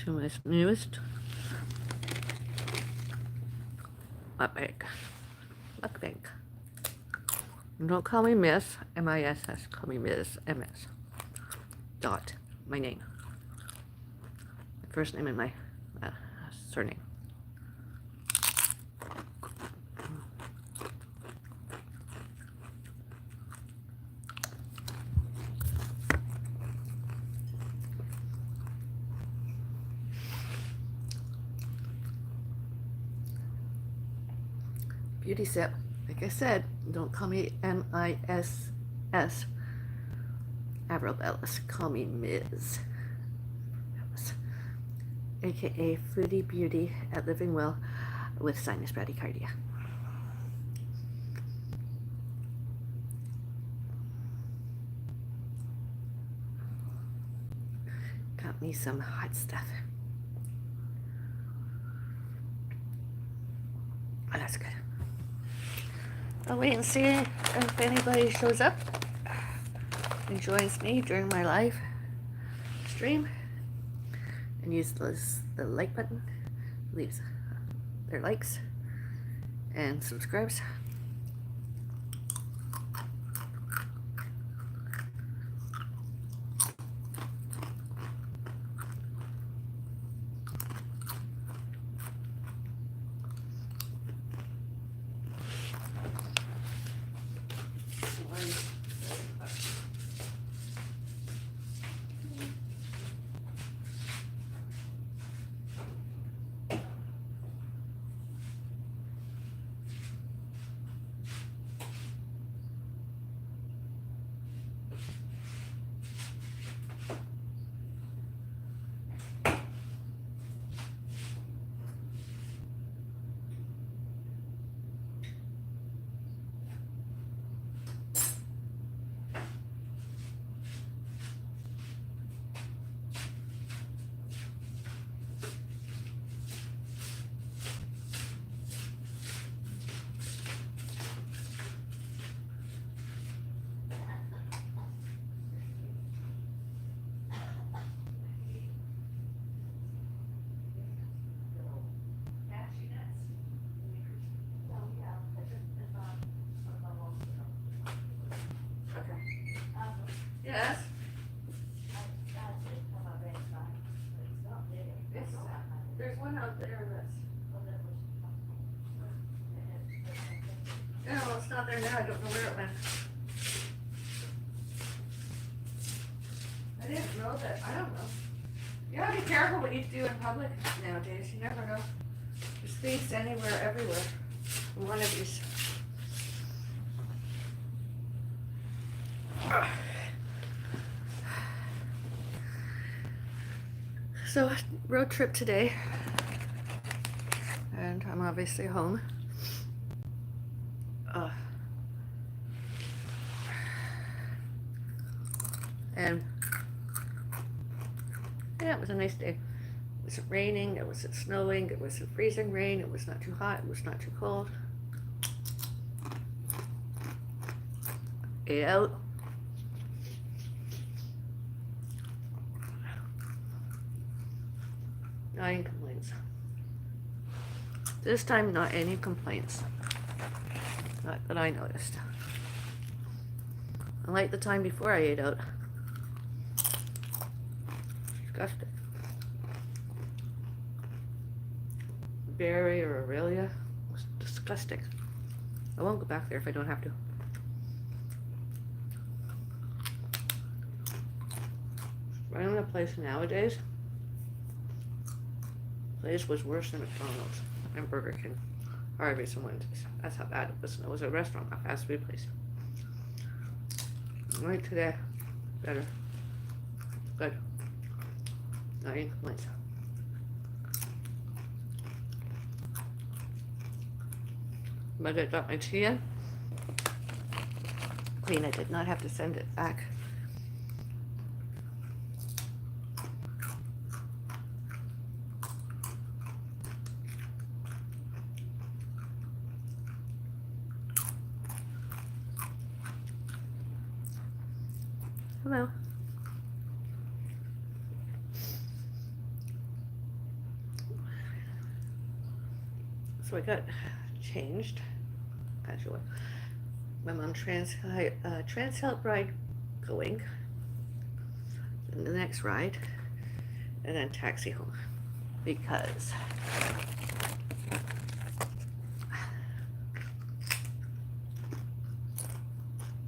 to my newest mukbang. Mukbang. Don't call me Miss, M-I-S-S. Call me Ms. M-S. Dot. My name. My first name and my surname. Beauty sip. Like I said, don't call me M-I-S-S. Avril Bellis. Call me Ms. Bellis. AKA Foodie Beauty at Living Well with sinus bradycardia. Got me some hot stuff. Oh, that's good. I'll wait and see if anybody shows up and joins me during my live stream and use the like button, leaves their likes and subscribes. Yes. There's one out there that's. Yeah, well, it's not there now. I don't know where it went. I didn't know that. I don't know. You gotta be careful what you do in public nowadays. You never know. There's thieves anywhere, everywhere. One of these. So, road trip today, and I'm obviously home. And yeah, it was a nice day. It wasn't raining, it wasn't snowing, it wasn't freezing rain, it was not too hot, it was not too cold. Ate out. Not any complaints. This time, not any complaints. Not that I noticed. Unlike the time before I ate out. Disgusting. Barry or Aurelia was disgusting. I won't go back there if I don't have to. Running a place nowadays. Place was worse than McDonald's and Burger King. Harvey's and Wendy's. That's how bad it was. It was a restaurant, a fast food place. Right today, better. Good. Not any complaints. But I got my tea in. Clean. I did not have to send it back. Hello. So I got changed. Actually, my mom trans help ride going, and the next ride, and then taxi home because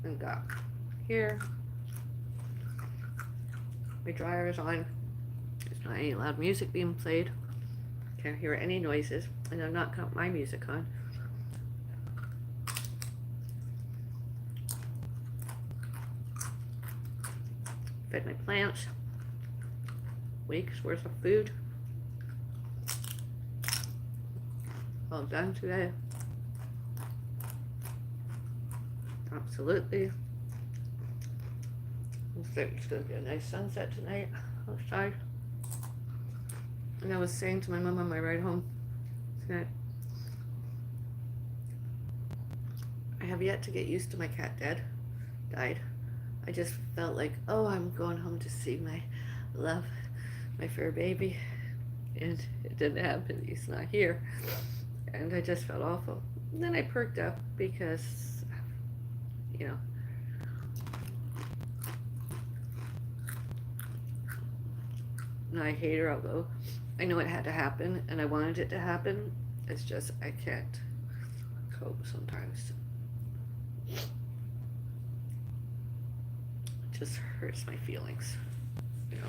I got here. My dryer is on. There's not any loud music being played. Can't hear any noises, and I've not got my music on. Fed my plants. Week's worth of food. All done today. Absolutely. Looks like it's gonna be a nice sunset tonight outside. And I was saying to my mom on my ride home that I have yet to get used to my cat died. I just felt like, oh, I'm going home to see my love, my fur baby. And it didn't happen. He's not here. And I just felt awful. And then I perked up because, you know, and I hate her, although I know it had to happen and I wanted it to happen. It's just I can't cope sometimes. It just hurts my feelings, you know.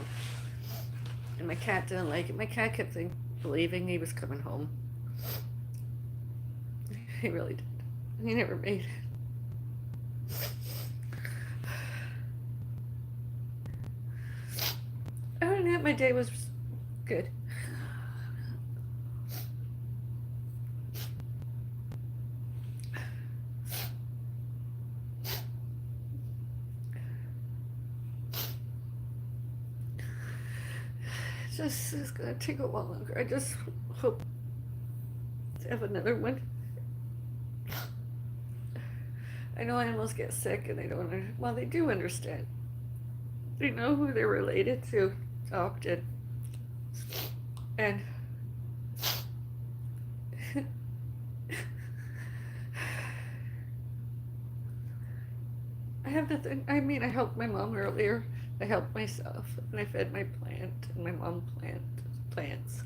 And my cat didn't like it. My cat kept believing he was coming home. He really did. He never made it. Other than that, my day was good. It's gonna take a while longer. I just hope to have another one. I know animals get sick and they don't, well, they do understand. They know who they're related to often. And I have nothing, I mean, I helped my mom earlier. I helped myself and I fed my plant and my mom plants.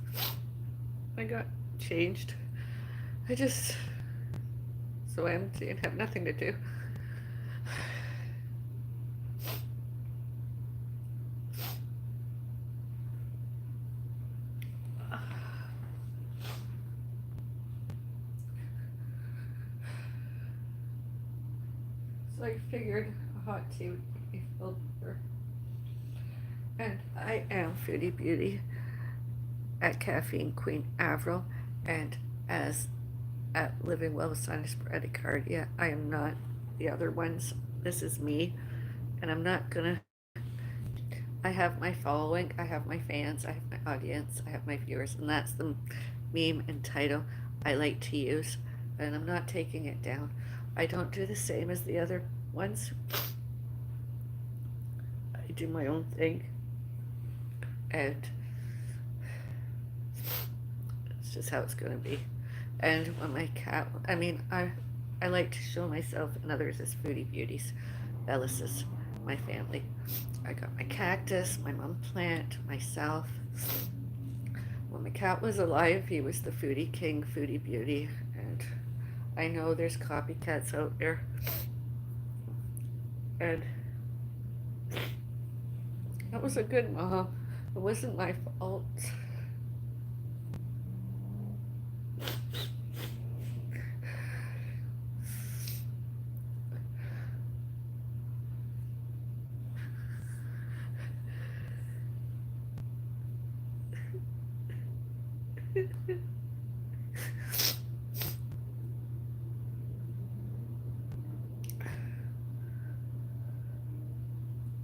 I got changed. I just so empty and have nothing to do. So I figured a hot tea would be filled for. And I am Foodie Beauty at Caffeine Queen Avril, and as at Living Well with Sinus Bradycardia. I am not the other ones. This is me, and I'm not gonna. I have my following, I have my fans, I have my audience, I have my viewers, and that's the meme and title I like to use, and I'm not taking it down. I don't do the same as the other ones. I do my own thing, and it's just how it's gonna be. And when my cat, I like to show myself and others as Foodie Beauties. Ellis is my family. I got my cactus, my mom plant, myself. When my cat was alive, he was the Foodie King, Foodie Beauty, and I know there's copycats out there. And that was a good mom. It wasn't my fault.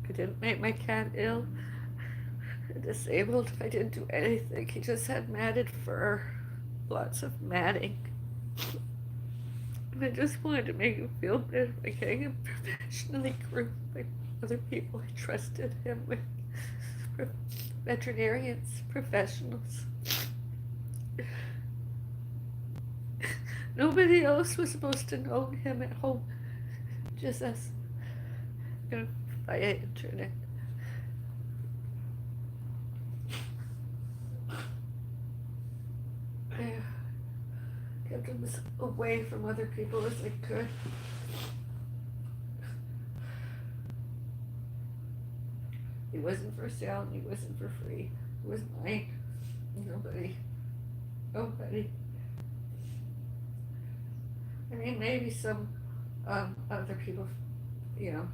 I didn't make my cat ill, disabled. I didn't do anything. He just had matted fur, lots of matting. And I just wanted to make him feel better by getting him professionally groomed by other people I trusted him with, veterinarians, professionals. Nobody else was supposed to know him at home. Just us. Via internet. I kept him as away from other people as I could. He wasn't for sale and he wasn't for free. It was mine. Nobody. I mean, maybe some other people, you know,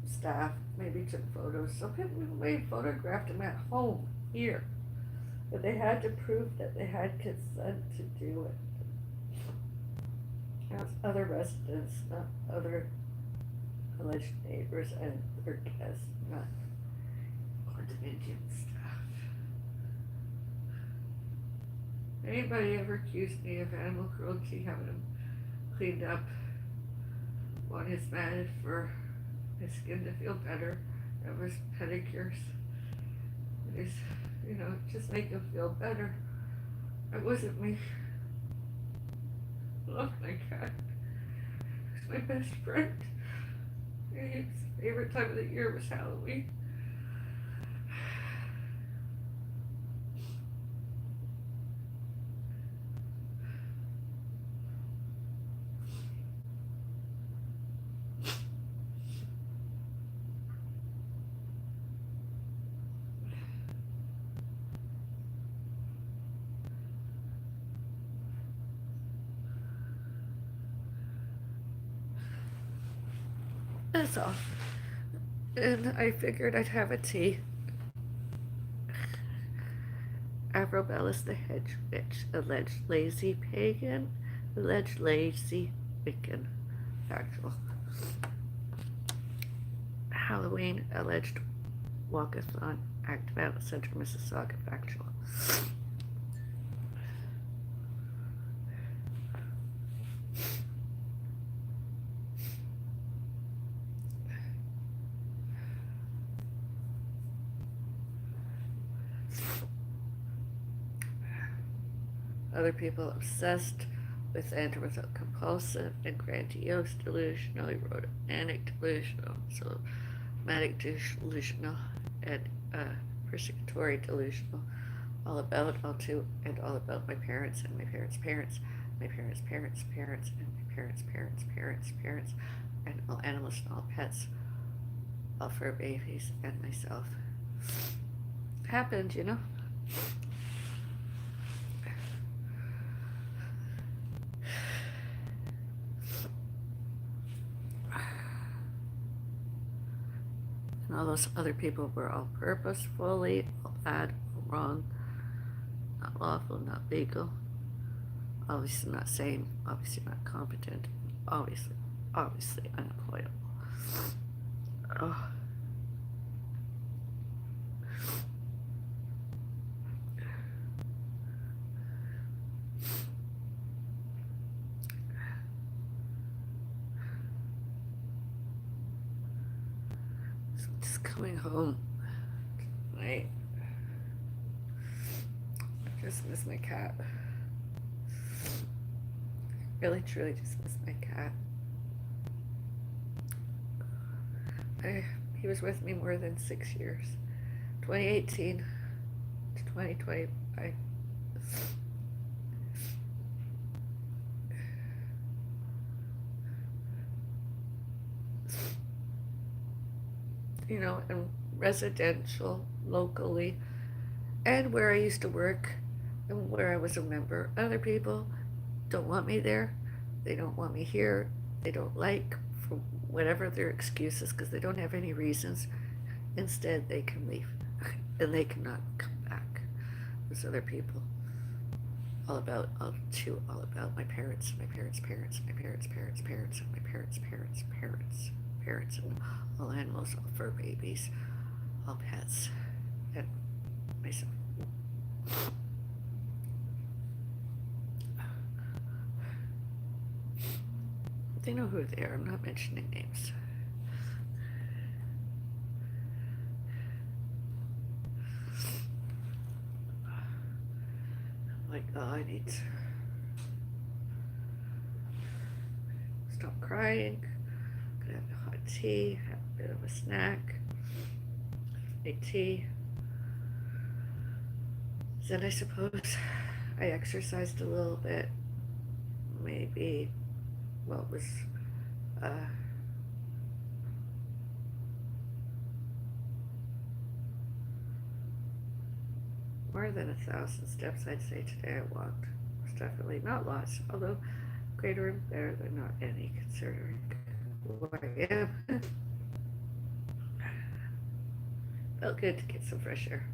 staff maybe took photos. Some people maybe photographed him at home here, but they had to prove that they had consent to do it. It was other residents, not other alleged neighbors and their guests, not condominium staff. Anybody ever accused me of animal cruelty, having him cleaned up, want his matted for his skin to feel better, have his pedicures, his, you know, just make him feel better. It wasn't me. I love my cat. He's my best friend. His favorite time of the year was Halloween. That's all. And I figured I'd have a tea. Avrobellus the hedge witch, alleged lazy pagan, alleged lazy Wiccan, factual. Halloween, alleged walkathon, active Central Mississauga, factual. Other people obsessed with anthropocompulsive and grandiose delusional, erotomanic delusional, somatic delusional, and persecutory delusional. All about, all to, and all about my parents and my parents' parents, my parents' parents' parents, and my parents' parents' parents' parents, and all animals and all pets, all fur babies, and myself. It happened, you know. And all those other people were all purposefully, all bad, all wrong, not lawful, not legal, obviously not sane, obviously not competent, obviously unemployable. Oh. So just coming home tonight. I just miss my cat. Really, truly just miss my cat. He was with me more than 6 years. 2018 to 2025. You know, and residential, locally, and where I used to work, and where I was a member. Other people don't want me there. They don't want me here. They don't like, for whatever their excuses, because they don't have any reasons. Instead, they can leave, and they cannot come back. Those other people. All about my parents, my parents' parents, my parents' parents' parents, and my parents' parents' parents, and all animals, all fur babies, all pets, and myself. They know who they are. I'm not mentioning names. like, oh, I need to stop crying. Gonna have a hot tea, have a bit of a snack, a tea. Then I suppose I exercised a little bit. Maybe, well, it was uh, more than 1,000 steps, I'd say today I walked. It was definitely not lots, although greater and better than not any, considering who I am. Felt good to get some fresh air.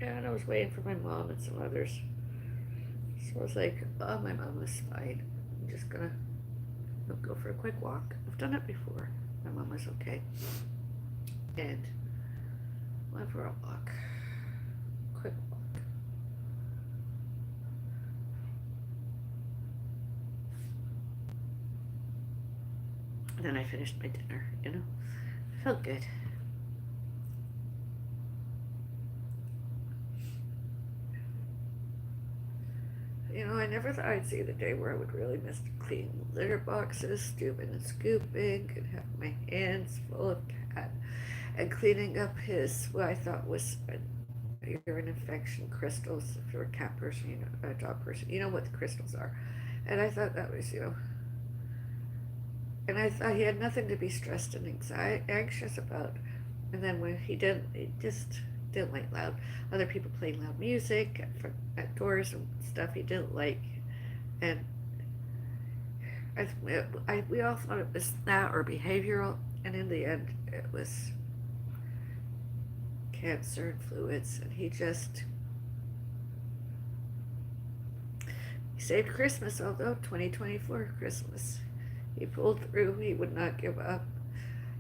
Yeah, and I was waiting for my mom and some others. So I was like, oh, my mom was fine. I'm just gonna go for a quick walk. I've done it before. My mom was okay. And went for a walk. Quick walk. And then I finished my dinner, you know? Felt good. You know, I never thought I'd see the day where I would really miss cleaning litter boxes, stooping and scooping, and have my hands full of cat, and cleaning up his, what I thought was a urine infection crystals. If you're a cat person, you know, a dog person, you know what the crystals are. And I thought that was, you know, and I thought he had nothing to be stressed and anxious about. And then when he just didn't like other people playing loud music at doors and stuff he didn't like. And we all thought it was that or behavioral, and in the end it was cancer and fluids. And he saved Christmas, although 2024 Christmas. He pulled through. He would not give up.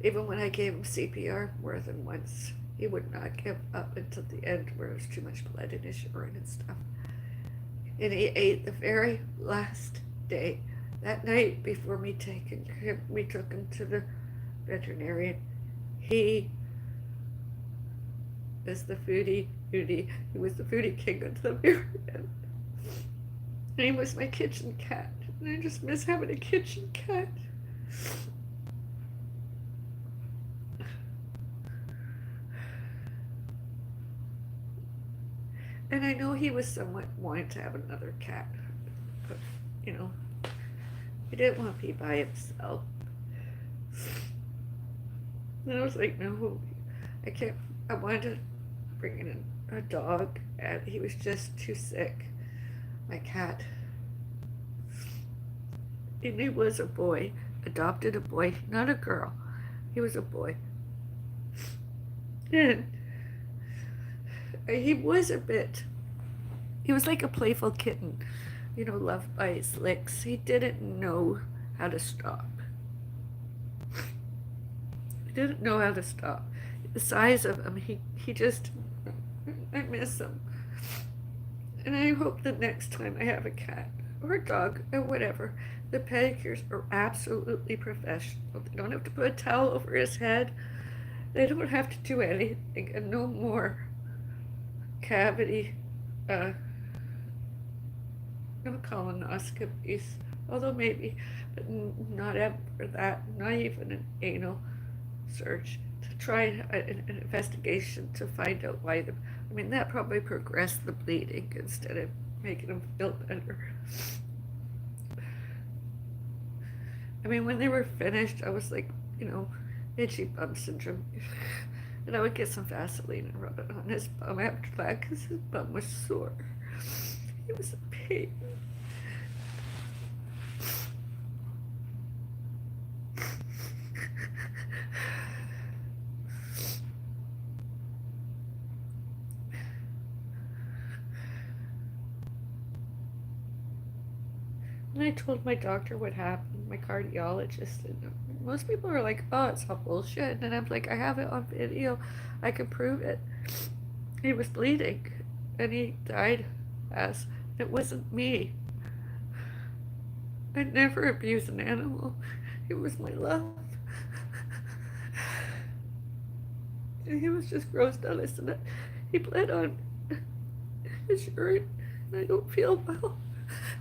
Even when I gave him CPR more than once, he would not give up until the end where there was too much blood in his urine and stuff. And he ate the very last day. That night before we took him to the veterinarian. He is the Foodie Beauty. He was the Foodie King until the very end. And he was my kitchen cat. And I just miss having a kitchen cat. And I know he was somewhat wanting to have another cat, but, you know, he didn't want to be by himself. And I was like, no, I can't. I wanted to bring in a dog, and he was just too sick. My cat. And he was a boy, adopted a boy, not a girl. He was a boy. And he was like a playful kitten, you know, loved by his licks. He didn't know how to stop. He didn't know how to stop. The size of him, he just, I miss him. And I hope the next time I have a cat or a dog or whatever, the pedicures are absolutely professional. They don't have to put a towel over his head. They don't have to do anything, and no more cavity, no colonoscopies, although maybe, but not ever that, not even an anal search to try an investigation to find out why I mean, that probably progressed the bleeding instead of making him feel better. I mean, when they were finished, I was like, you know, itchy bum syndrome. And I would get some Vaseline and rub it on his bum after that because his bum was sore. It was a pain. And I told my doctor what happened, my cardiologist, and most people are like, oh, it's all bullshit. And I'm like, I have it on video. I can prove it. He was bleeding, and he died as it wasn't me. I never abused an animal. It was my love. And he was just gross to listen to. He bled on his urine, and I don't feel well.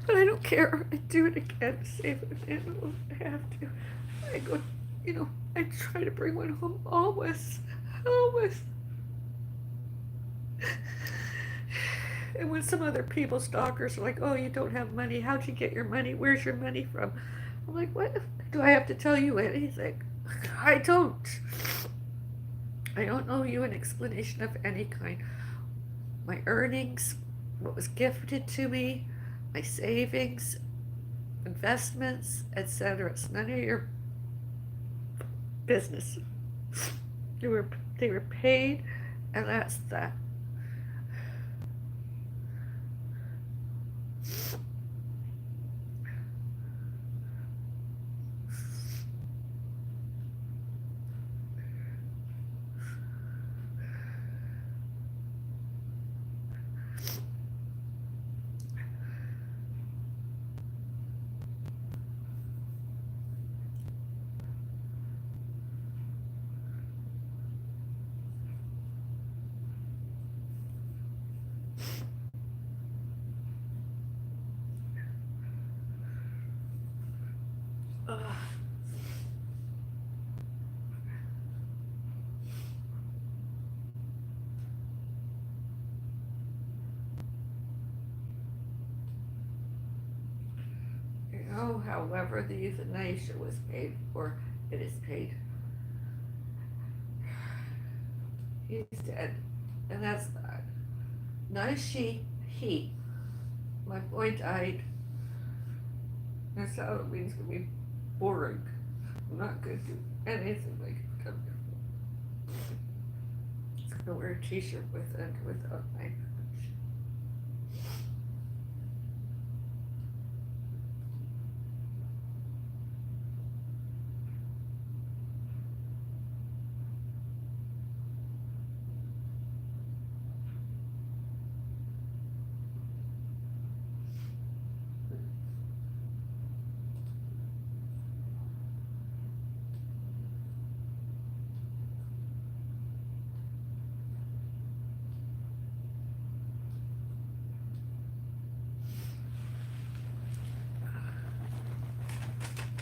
But I don't care. I do it again to save an animal. I have to. I go, I try to bring one home always. Always. And when some other people, stalkers, are like, oh, you don't have money. How'd you get your money? Where's your money from? I'm like, what? Do I have to tell you anything? I don't. I don't owe you an explanation of any kind. My earnings, what was gifted to me, my savings, investments, etc. It's none of your business. They were paid, and that's that. However the euthanasia was paid for, it is paid. He's dead, and that's that. Not a she, he. My boy died. That's how it means to be boring. I'm not gonna do anything like it. I'm gonna wear a t-shirt with and without my patch.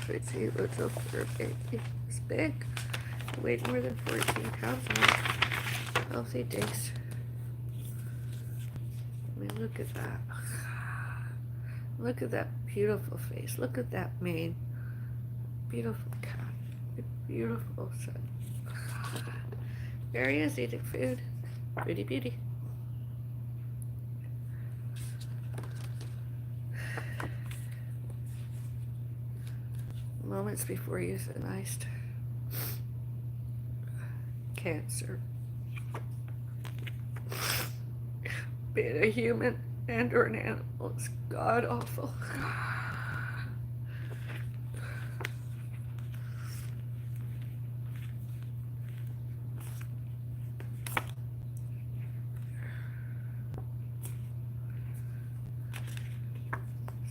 Let's see what's up for a baby. It's big. It weighed more than 14 pounds on healthy days. I mean, look at that. Look at that beautiful face. Look at that mane. Beautiful cat. Beautiful son. There he is eating food. Foodie Beauty. Moments before euthanized. Cancer. Being a human and or an animal is god awful.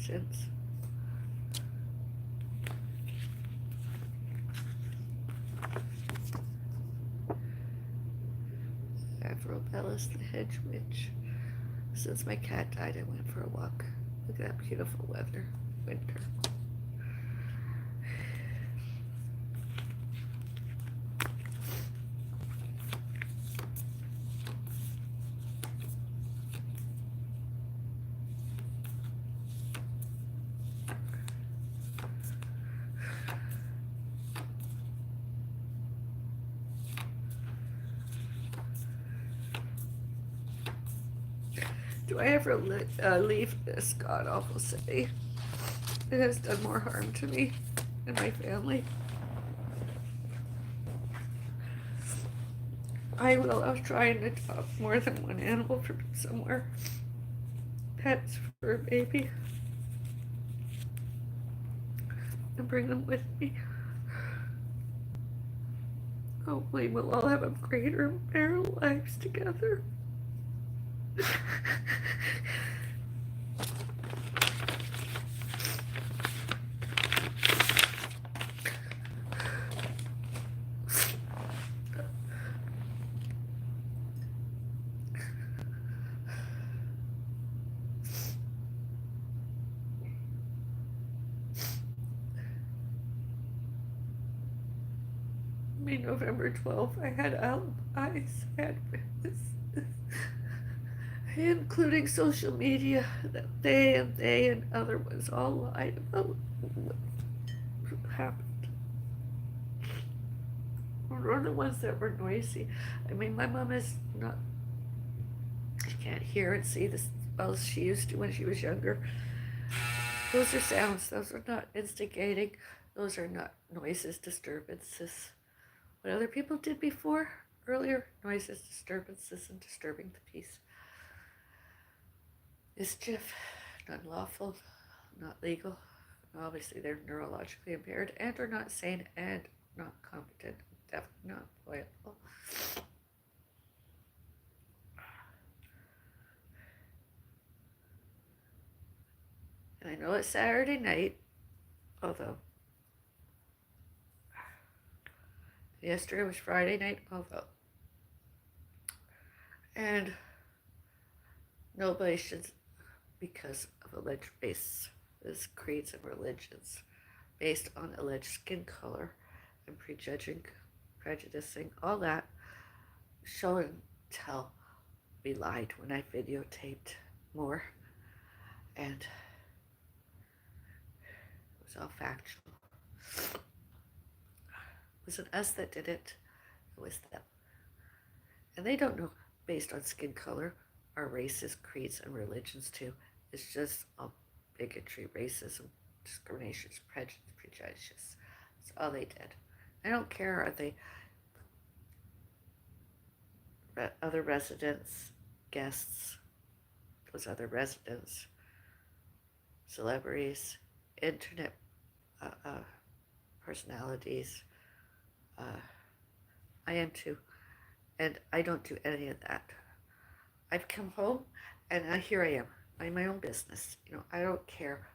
Since Bellis the hedge witch. Since my cat died, I went for a walk. Look at that beautiful weather. Winter. Do I ever leave this god-awful city? It has done more harm to me and my family. I will. I was trying to adopt more than one animal from somewhere. Pets for a baby. and bring them with me. Hopefully we'll all have a greater, better lives together. November 12th, I had eyes, including social media, that they and other ones all lied about what happened. Or the ones that were noisy. I mean, my mom is not, she can't hear and see as well as she used to when she was younger. Those are sounds, those are not instigating, those are not noises, disturbances. What other people did before, earlier, noises, disturbances, and disturbing the peace. Mischief, not lawful, not legal. Obviously, they're neurologically impaired and are not sane and not competent, definitely not loyal. And I know it's Saturday night, although yesterday was Friday night, although, and nobody should, because of alleged race, creeds, and religions, based on alleged skin color and prejudging, prejudicing, all that, show and tell. We lied when I videotaped more, and it was all factual. It wasn't us that did it, it was them. And they don't know based on skin color, our races, creeds, and religions too. It's just all bigotry, racism, discrimination, prejudice. That's all they did. I don't care, are they other residents, guests, those other residents, celebrities, internet personalities. I am too, and I don't do any of that. I've come home, and here I am. I'm my own business. I don't care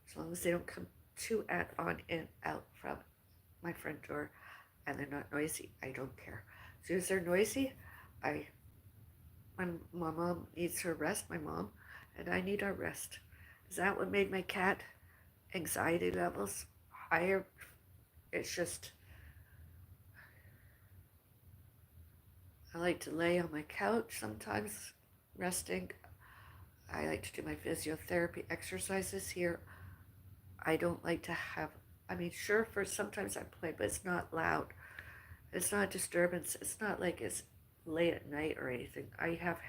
as long as they don't come too on in out from my front door, and they're not noisy. I don't care. As soon as they're noisy, my mom needs her rest. My mom and I need our rest. Is that what made my cat anxiety levels higher? It's just, I like to lay on my couch sometimes resting. I like to do my physiotherapy exercises here. I don't like to have, sure, for sometimes I play, but it's not loud. It's not a disturbance. It's not like it's late at night or anything. I have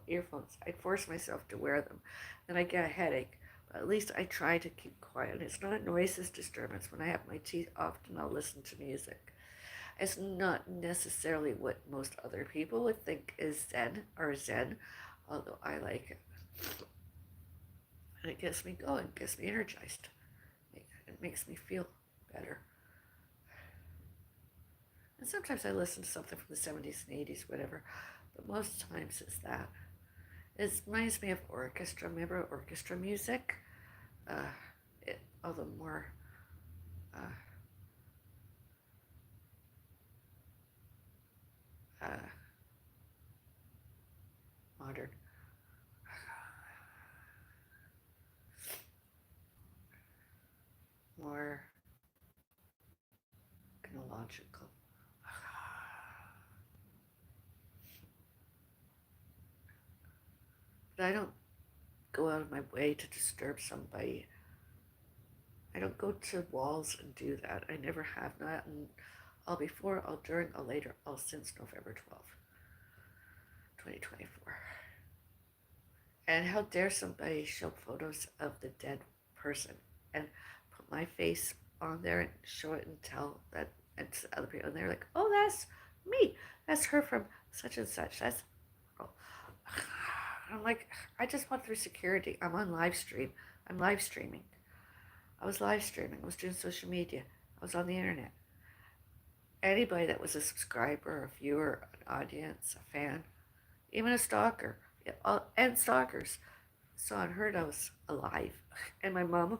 earphones. I force myself to wear them. Then I get a headache. But at least I try to keep quiet. And it's not a noises disturbance. When I have my tea, often I'll listen to music. It's not necessarily what most other people would think is zen, although I like it. And it gets me going, gets me energized. It makes me feel better. And sometimes I listen to something from the 70s and 80s, whatever, but most times it's that. It reminds me of orchestra. Remember orchestra music? Although more modern. More chronological. But I don't go out of my way to disturb somebody. I don't go to walls and do that. I never have, not in all before, all during, all later, all since November 12th, 2024. And how dare somebody show photos of the dead person and put my face on there and show it and tell that, and to other people, and they're like, oh, that's me. That's her from such and such. That's, oh. I'm like, I just went through security. I'm on live stream. I'm live streaming. I was live streaming. I was doing social media. I was on the internet. Anybody that was a subscriber, a viewer, an audience, a fan, even a stalker, and stalkers saw and heard I was alive. And my mom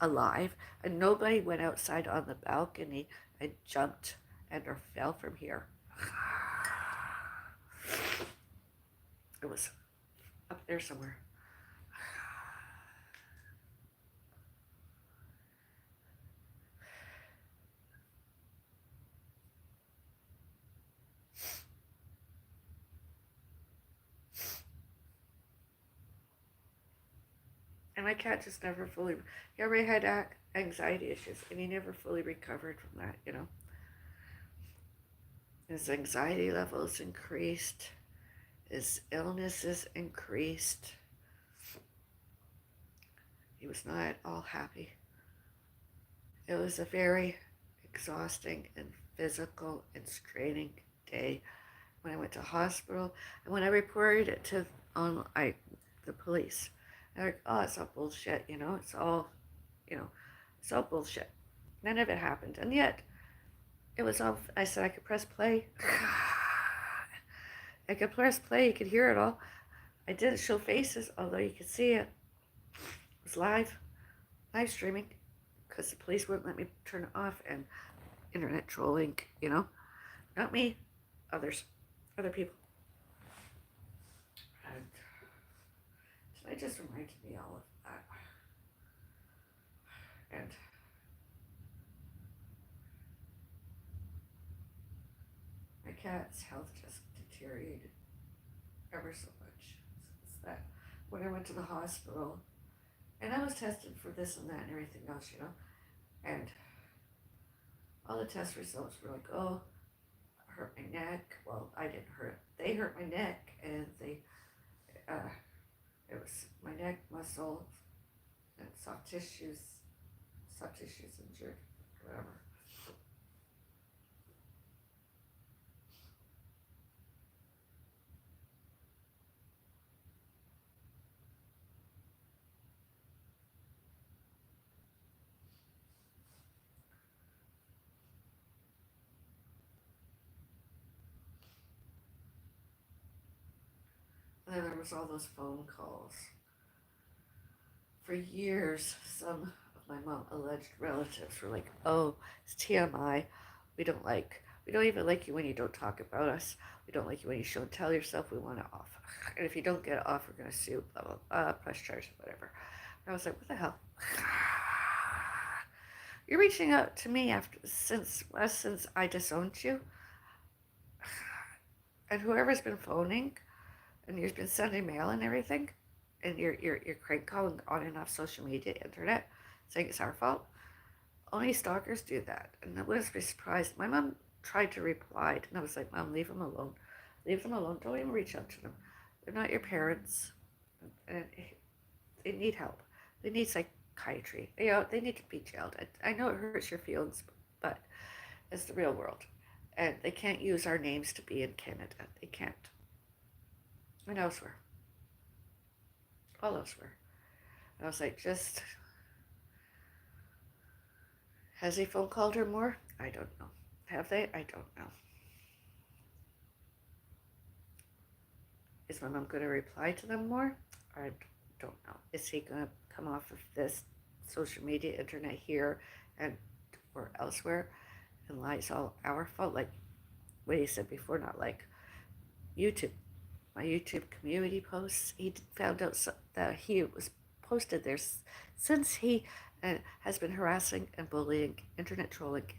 alive. And nobody went outside on the balcony and jumped and or fell from here. It was up there somewhere. And my cat just never fully, he already had anxiety issues and he never fully recovered from that, you know. His anxiety levels increased, his illnesses increased. He was not at all happy. It was a very exhausting and physical and straining day when I went to hospital and when I reported it to the police. They're like, oh, it's all bullshit, you know, it's all bullshit. None of it happened. And yet, it was all, I said I could press play. I could press play, you could hear it all. I didn't show faces, although you could see it. It was live streaming, because the police wouldn't let me turn it off, and internet trolling, you know. Not me, other people. And tonight just reminded me all of that. And my cat's health just deteriorated ever so much since that. When I went to the hospital, and I was tested for this and that and everything else, you know, and all the test results were like, oh, I hurt my neck. Well, I didn't hurt. They hurt my neck, and it was my neck muscle and soft tissues injured, whatever. And then there was all those phone calls. For years, some of my mom alleged relatives were like, oh, it's TMI. We don't even like you when you don't talk about us. We don't like you when you show and tell yourself. We want it off. And if you don't get it off, we're going to sue, blah, blah, blah, press charges, whatever. And I was like, what the hell? You're reaching out to me since I disowned you. And whoever's been phoning, and you've been sending mail and everything, and you're crank calling on and off social media, internet, saying it's our fault. Only stalkers do that, and I wouldn't be surprised. My mom tried to reply, and I was like, Mom, leave them alone. Leave them alone. Don't even reach out to them. They're not your parents, and they need help. They need psychiatry. You know, they need to be jailed. I know it hurts your feelings, but it's the real world, and they can't use our names to be in Canada. They can't. And elsewhere. All elsewhere. And I was like, has he phone called her more? I don't know. Have they? I don't know. Is my mom going to reply to them more? I don't know. Is he going to come off of this social media, internet here and or elsewhere and lie it's all our fault? Like what he said before, not like YouTube. My YouTube community posts, he found out that he was posted there since he has been harassing and bullying, internet trolling,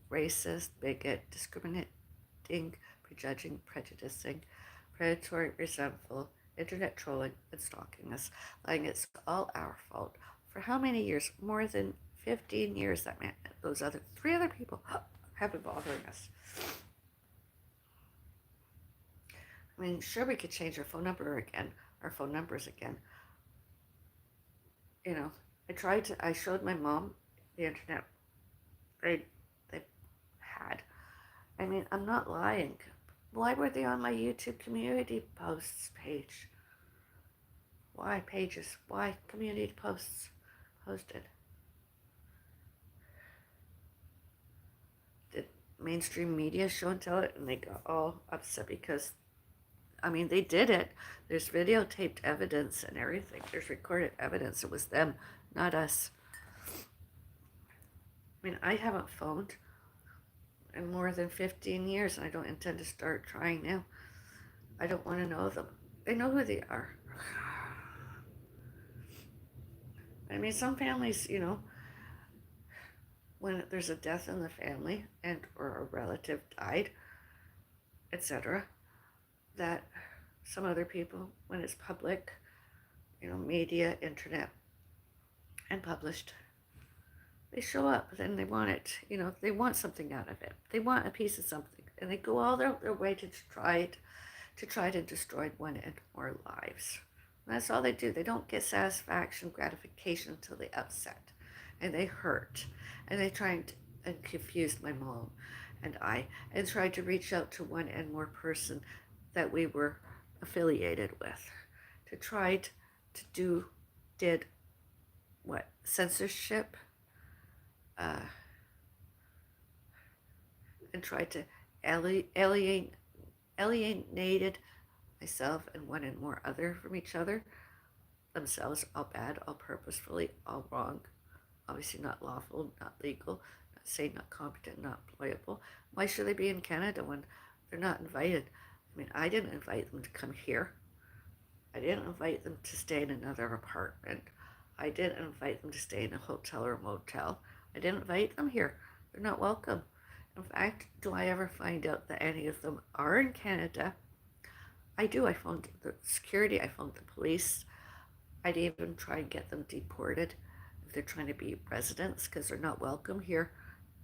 racist, bigot, discriminating, prejudging, prejudicing, predatory, resentful, internet trolling, and stalking us, lying it's all our fault. For how many years? More than 15 years that man, those three other people have been bothering us. I mean, sure, we could change our phone numbers again. You know, I showed my mom the internet they had. I mean, I'm not lying. Why were they on my YouTube community posts page? Why pages? Why community posts posted? mainstream media show and tell it, and they got all upset because, I mean, they did it. There's videotaped evidence and everything. There's recorded evidence. It was them, not us. I mean, I haven't phoned in more than 15 years, and I don't intend to start trying now. I don't want to know them. They know who they are. I mean, some families, you know, when there's a death in the family and or a relative died, etc., that some other people, when it's public, you know, media, internet, and published, they show up, then they want it, you know, they want something out of it. They want a piece of something, and they go all their way to try to destroy one and more lives. And that's all they do. They don't get satisfaction, gratification until they upset, and they hurt, and they try and confuse my mom and I, and tried to reach out to one and more person that we were affiliated with, to try to did what, censorship, and tried to alienated myself and one and more other from each other, themselves, all bad, all purposefully, all wrong, obviously not lawful, not legal, not sane, not competent, not employable. Why should they be in Canada when they're not invited? I mean, I didn't invite them to come here. I didn't invite them to stay in another apartment. I didn't invite them to stay in a hotel or a motel. I didn't invite them here. They're not welcome. In fact, do I ever find out that any of them are in Canada? I do. I phoned the security. I phoned the police. I'd even try and get them deported if they're trying to be residents because they're not welcome here.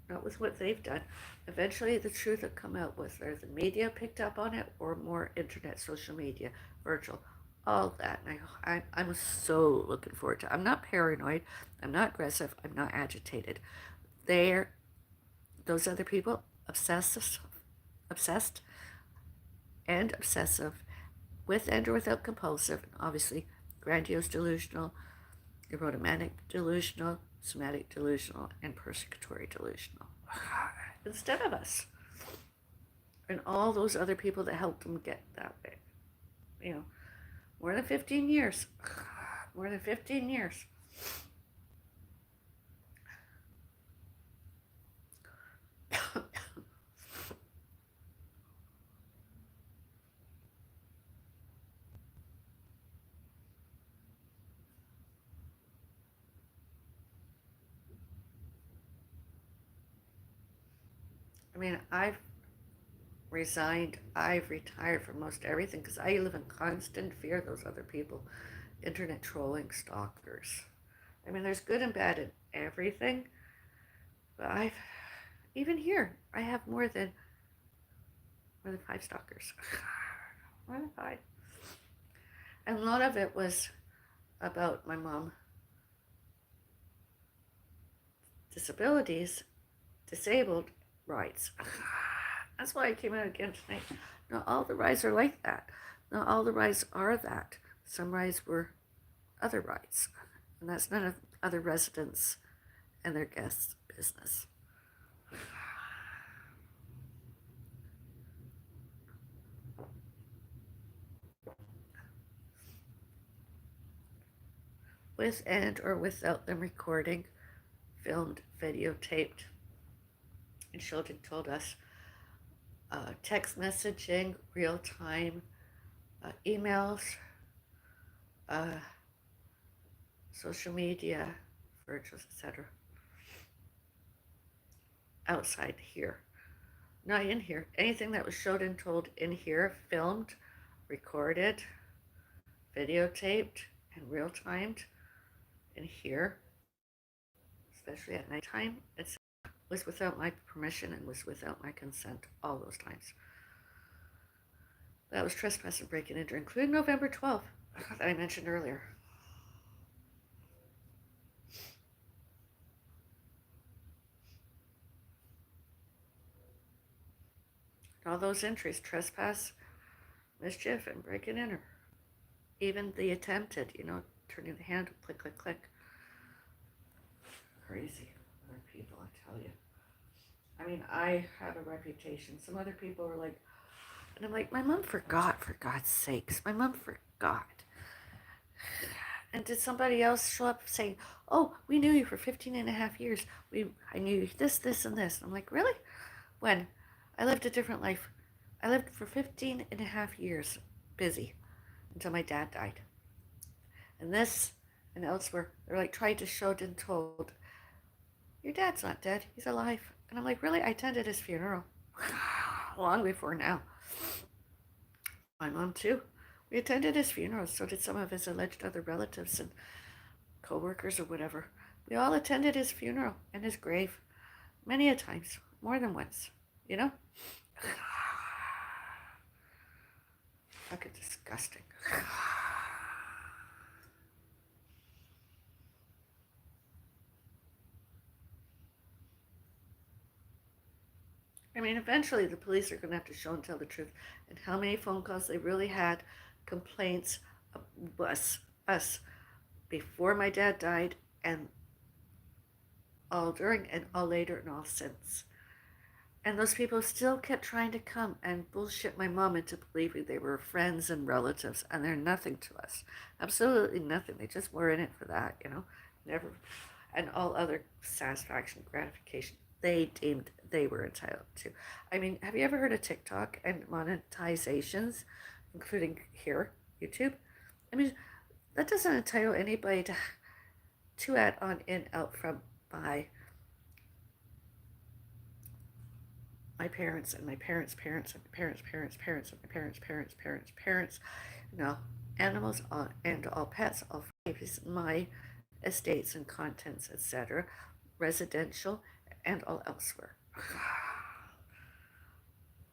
Not with what they've done. Eventually, the truth will come out, whether the media picked up on it or more internet, social media, virtual, all that. And I'm so looking forward to it. I'm not paranoid. I'm not aggressive. I'm not agitated. Those other people, obsessed and obsessive, with and or without compulsive, and obviously grandiose delusional, erotomanic delusional, somatic delusional, and persecutory delusional. Instead of us. And all those other people that helped them get that way. You know, more than 15 years. More than 15 years. I mean, I've resigned, I've retired from most everything because I live in constant fear of those other people, internet trolling, stalkers. I mean, there's good and bad in everything, but even here, I have more than 5 stalkers. More than 5. And a lot of it was about my mom, disabilities, disabled rights. That's why I came out again tonight. Not all the rights are like that. Not all the rights are that. Some rights were other rights. And that's none of other residents and their guests' business. With and or without them recording, filmed, videotaped, and children told us text messaging, real time, emails, social media, virtuals, etc. Outside here, not in here. Anything that was showed and told in here, filmed, recorded, videotaped, and real timed in here, especially at nighttime, it was without my permission and was without my consent all those times. That was trespass and breaking and enter, including November 12th that I mentioned earlier. All those entries, trespass, mischief, and break and enter. Even the attempted, turning the handle, click, click, click. Crazy other people, I tell you. I mean, I have a reputation. Some other people are like, and I'm like, my mom forgot, for God's sakes. My mom forgot. And did somebody else show up saying, oh, we knew you for 15 and a half years. I knew you this, this, and this. And I'm like, really? When? I lived a different life. I lived for 15 and a half years, busy, until my dad died. And this and elsewhere, they're like, tried to show and told, your dad's not dead. He's alive. And I'm like, really? I attended his funeral long before now. My mom, too. We attended his funeral. So did some of his alleged other relatives and co-workers or whatever. We all attended his funeral and his grave many a times, more than once, you know? Fucking disgusting. I mean, eventually the police are going to have to show and tell the truth and how many phone calls they really had, complaints of us before my dad died and all during and all later and all since. And those people still kept trying to come and bullshit my mom into believing they were friends and relatives, and they're nothing to us. Absolutely nothing. They just were in it for that, you know? Never. And all other satisfaction, gratification they deemed they were entitled to. I mean, have you ever heard of TikTok and monetizations, including here, YouTube? I mean, that doesn't entitle anybody to add on in, out, from, by my parents and my parents' parents and my parents' parents' parents and my parents' parents' parents' parents, animals and all pets, all babies, my estates and contents, etc., residential and all elsewhere.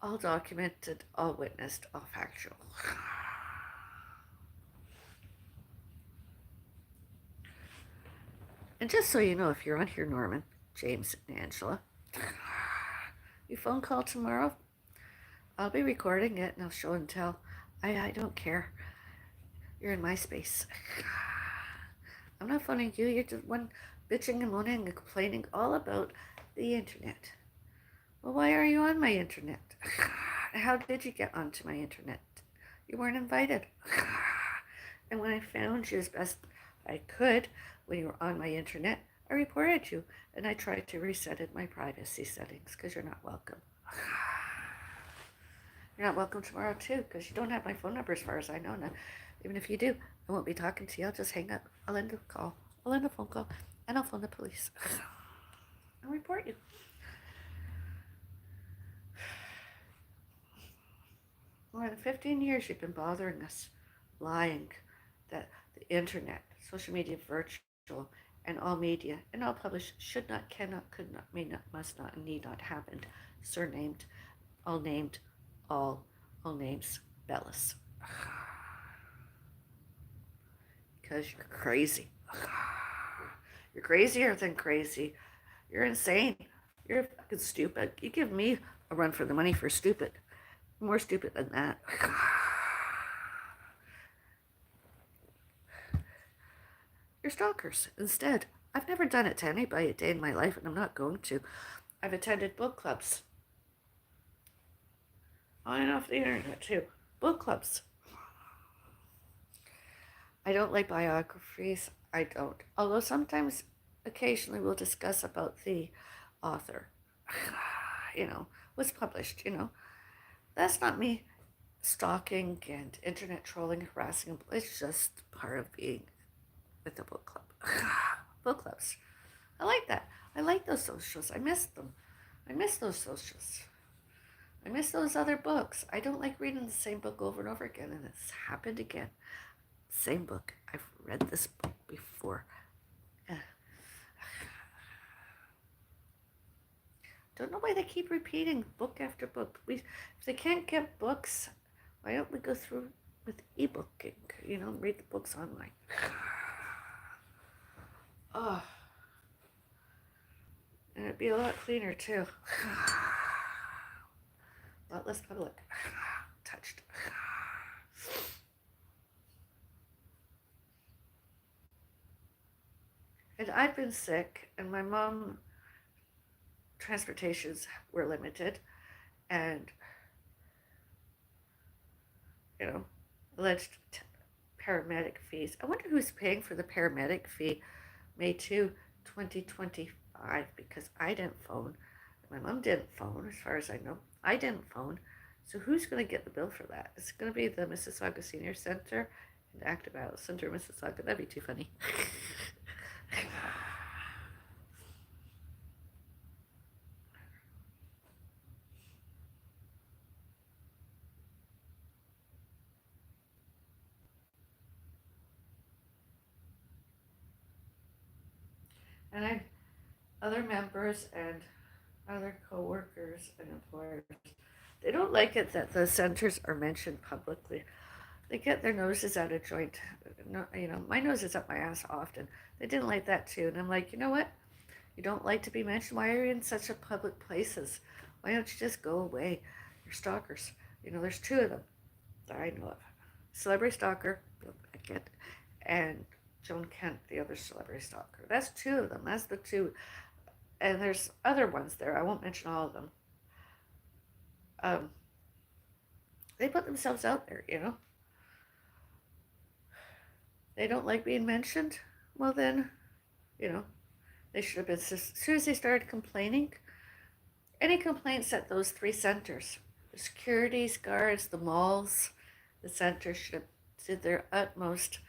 All documented, all witnessed, all factual. And just so you know, if you're on here, Norman, James, and Angela, you phone call tomorrow, I'll be recording it and I'll show and tell. I don't care. You're in my space. I'm not phoning you. You're just one bitching and moaning and complaining all about the internet. Well, why are you on my internet? How did you get onto my internet? You weren't invited. And when I found you as best I could when you were on my internet, I reported you and I tried to reset my privacy settings because you're not welcome. You're not welcome tomorrow too because you don't have my phone number as far as I know now. Even if you do, I won't be talking to you. I'll just hang up. I'll end the call. I'll end the phone call and I'll phone the police. I'll report you. More than 15 years you've been bothering us, lying that the internet, social media, virtual, and all media, and all published should not, cannot, could not, may not, must not, and need not happen. Surnamed, all named, all names, Bellis. Because you're crazy. You're crazier than crazy. You're insane. You're fucking stupid. You give me a run for the money for stupid. More stupid than that. You're stalkers instead. I've never done it to anybody a day in my life, and I'm not going to. I've attended book clubs. On and off the internet, too. Book clubs. I don't like biographies. I don't. Although sometimes, occasionally, we'll discuss about the author. What's published, That's not me stalking and internet trolling, harassing. It's just part of being with the book club. Book clubs. I like that. I like those socials. I miss them. I miss those socials. I miss those other books. I don't like reading the same book over and over again, and it's happened again. Same book. I've read this book before. Don't know why they keep repeating book after book. If they can't get books, why don't we go through with ebooking? Read the books online. Oh, and it'd be a lot cleaner too. A lot less public touched. And I've been sick, and my mom transportations were limited, and you know, alleged paramedic fees. I wonder who's paying for the paramedic fee May 2, 2025, because I didn't phone. My mom didn't phone, as far as I know. I didn't phone. So who's going to get the bill for that? It's going to be the Mississauga Senior Center and Active Adult Center, Mississauga. That'd be too funny. And I, other members and other co-workers and employers, they don't like it that the centers are mentioned publicly. They get their noses out of joint. No, my nose is up my ass often. They didn't like that too. And I'm like, you know what? You don't like to be mentioned? Why are you in such a public places? Why don't you just go away? You're stalkers. There's two of them that I know of. Celebrity stalker, I get, and Joan Kent, the other celebrity stalker. That's two of them. That's the two. And there's other ones there. I won't mention all of them. They put themselves out there, They don't like being mentioned. Well, then, they should have been, as soon as they started complaining, any complaints at those three centers, the securities guards, the malls, the centers should have did their utmost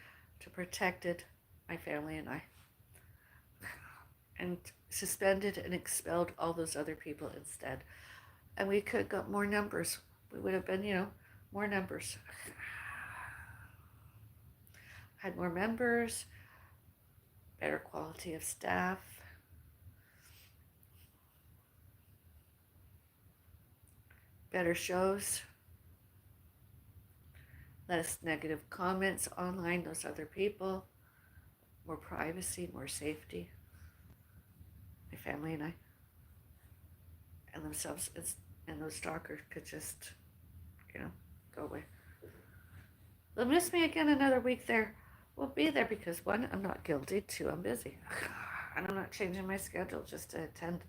to protected my family and I, and suspended and expelled all those other people instead. And we could have got more numbers. We would have been, more numbers. Had more members, better quality of staff, better shows, less negative comments online, those other people, more privacy, more safety. My family and I, and themselves, and those stalkers could just, go away. They'll miss me again another week there. We'll be there because one, I'm not guilty. Two, I'm busy. And I'm not changing my schedule just to attend.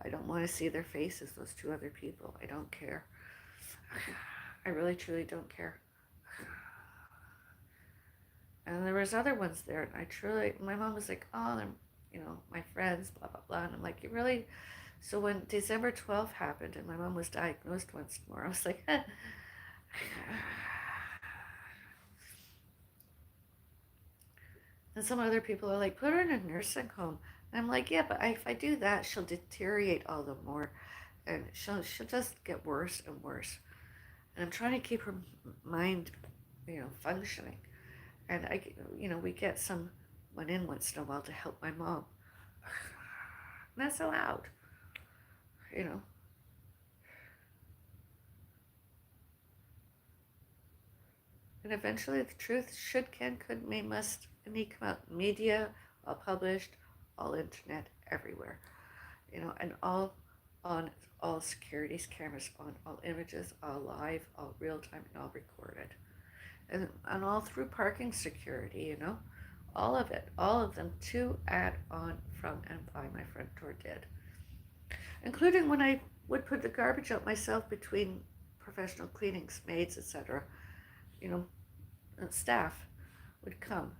I don't want to see their faces, those two other people. I don't care. I really, truly don't care. And there was other ones there, and I truly, my mom was like, oh, they're, my friends, blah, blah, blah. And I'm like, you really? So when December 12th happened and my mom was diagnosed once more, I was like, And some other people are like, put her in a nursing home. And I'm like, yeah, but if I do that, she'll deteriorate all the more. And she'll just get worse and worse. And I'm trying to keep her mind, functioning. And we get someone in once in a while to help my mom. And that's allowed, And eventually the truth should, can, could, may, must, and need come out. Media, all published, all internet, everywhere. And all on all securities cameras, on all images, all live, all real time, and all recorded. And all through parking security, all of it, all of them to, at, on, from, and by my front door did. Including when I would put the garbage out myself between professional cleanings, maids, etc. Staff would come,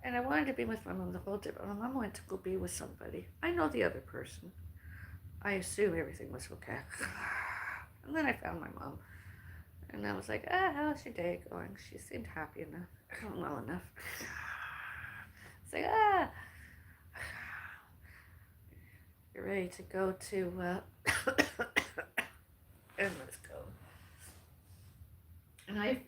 And I wanted to be with my mom the whole day, but my mom went to go be with somebody. I know the other person. I assume everything was okay. And then I found my mom. And I was like, how's your day going? She seemed happy enough, well enough. It's like, you're ready to go to, and let's go. And I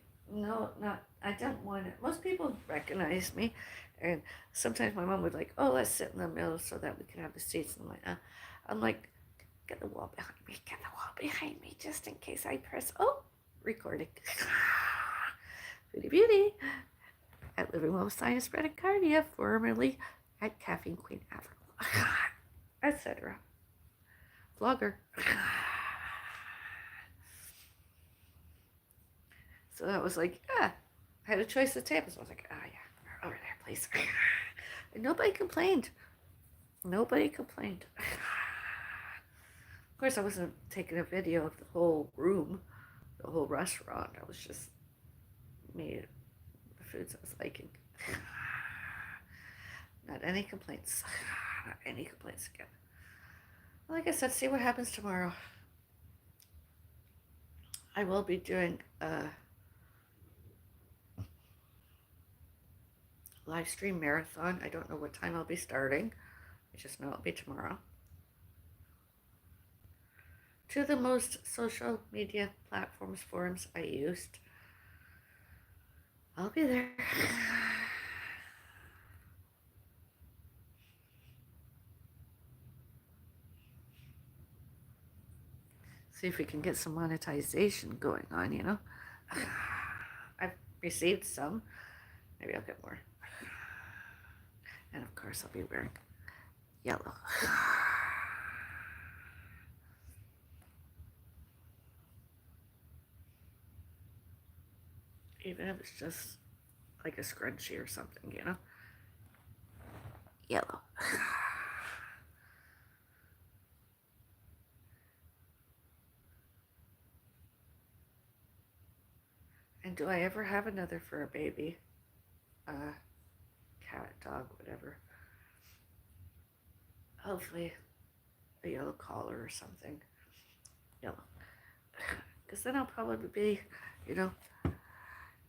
don't want it. Most people recognize me. And sometimes my mom would like, oh, let's sit in the middle so that we can have the seats. And I'm like, get the wall behind me, just in case I press, recording. Foodie Beauty. at Living Well with Sinus Bradycardia, formerly at Caffeine Queen Africa, etc. Vlogger. So that was like, yeah, I had a choice of tables. I was like, oh yeah, over there, please. And nobody complained. Nobody complained. Of course, I wasn't taking a video of the whole room, the whole restaurant. I was just made the foods I was liking. Not any complaints. Not any complaints again. Like I said, see what happens tomorrow. I will be doing a live stream marathon. I don't know what time I'll be starting. I just know it'll be tomorrow. To the most social media platforms, forums I used. I'll be there. See if we can get some monetization going on, you know. I've received some. Maybe I'll get more. And of course I'll be wearing yellow. Even if it's just like a scrunchie or something, you know. Yellow. And do I ever have another fur baby? Cat, dog, whatever. Hopefully a yellow collar or something. Yellow. Because then I'll probably be, you know,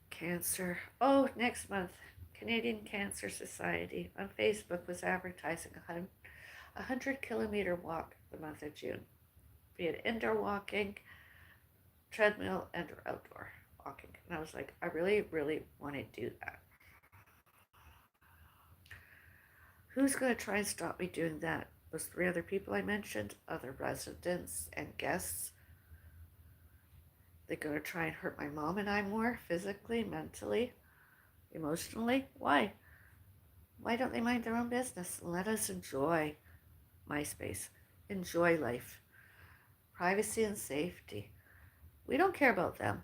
cancer. Oh, next month, Canadian Cancer Society on Facebook was advertising a 100-kilometer walk the month of June. Be it indoor walking, treadmill, and outdoor walking. And I was like, I really, really want to do that. Who's going to try and stop me doing that? Those 3 other people I mentioned, other residents and guests. They're going to try and hurt my mom and I more, physically, mentally, emotionally. Why? Why don't they mind their own business? Let us enjoy my space. Enjoy life. Privacy and safety. We don't care about them.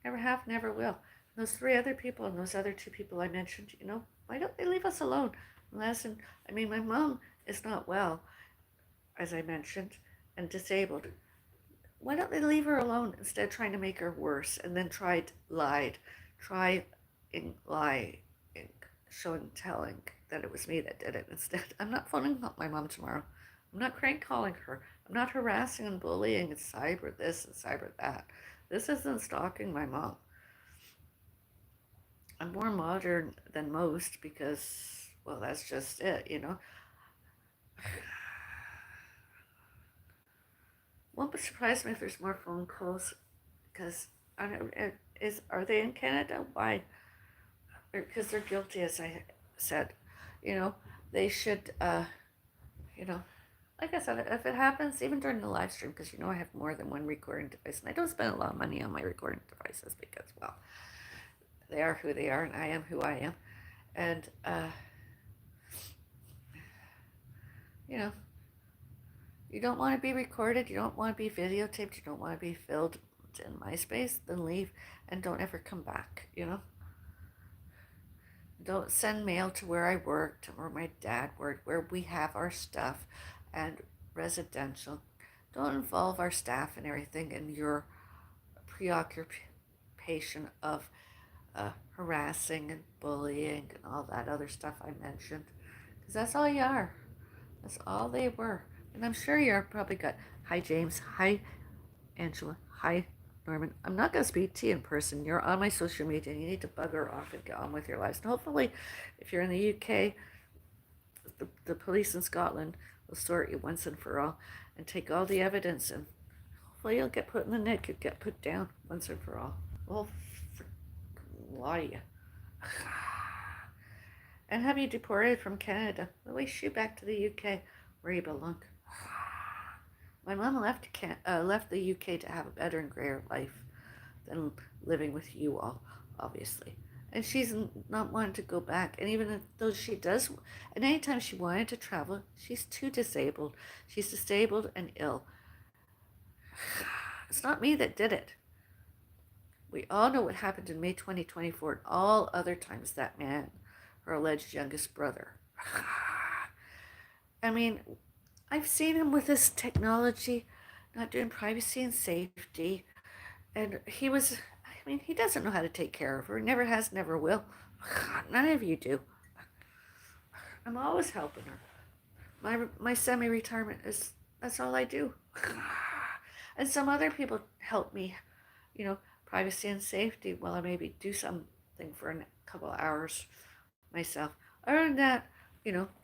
Never have, never will. And those 3 other people and those other 2 people I mentioned, you know, why don't they leave us alone? Unless, my mom is not well, as I mentioned, and disabled. Why don't they leave her alone instead of trying to make her worse and then lying, showing, telling that it was me that did it instead? I'm not phoning up my mom tomorrow. I'm not crank calling her. I'm not harassing and bullying and cyber this and cyber that. This isn't stalking my mom. I'm more modern than most because, well, that's just it, you know. Won't surprise me if there's more phone calls because are they in Canada? Why? Because they're guilty, as I said. You know, they should, you know, like I said, if it happens, even during the live stream, because you know I have more than one recording device, and I don't spend a lot of money on my recording devices because, well, they are who they are, and I am who I am. And, you know, you don't want to be recorded, you don't want to be videotaped, you don't want to be filmed in my space, then leave and don't ever come back, you know. Don't send mail to where I worked, or my dad worked, where we have our stuff and residential. Don't involve our staff and everything in your preoccupation of harassing and bullying and all that other stuff I mentioned. Because that's all you are. That's all they were. And I'm sure you're probably got, hi James, hi Angela, hi Norman. I'm not going to speak to you in person. You're on my social media and you need to bugger off and get on with your lives. And hopefully, if you're in the UK, the police in Scotland will sort you once and for all and take all the evidence, and hopefully you'll get put in the net, you'll get put down once and for all. Well, a lot of you. And have you deported from Canada? At least you back to the UK where you belong. My mom left the UK to have a better and greater life than living with you all, obviously. and she's not wanting to go back. And even though she does, and anytime she wanted to travel, she's too disabled. She's disabled and ill. It's not me that did it. We all know what happened in May 2024 and all other times that man, her alleged youngest brother. I mean, I've seen him with this technology, not doing privacy and safety. And he doesn't know how to take care of her. Never has, never will. None of you do. I'm always helping her. My semi-retirement that's all I do. And some other people help me, privacy and safety while I maybe do something for a couple of hours myself. Other than that,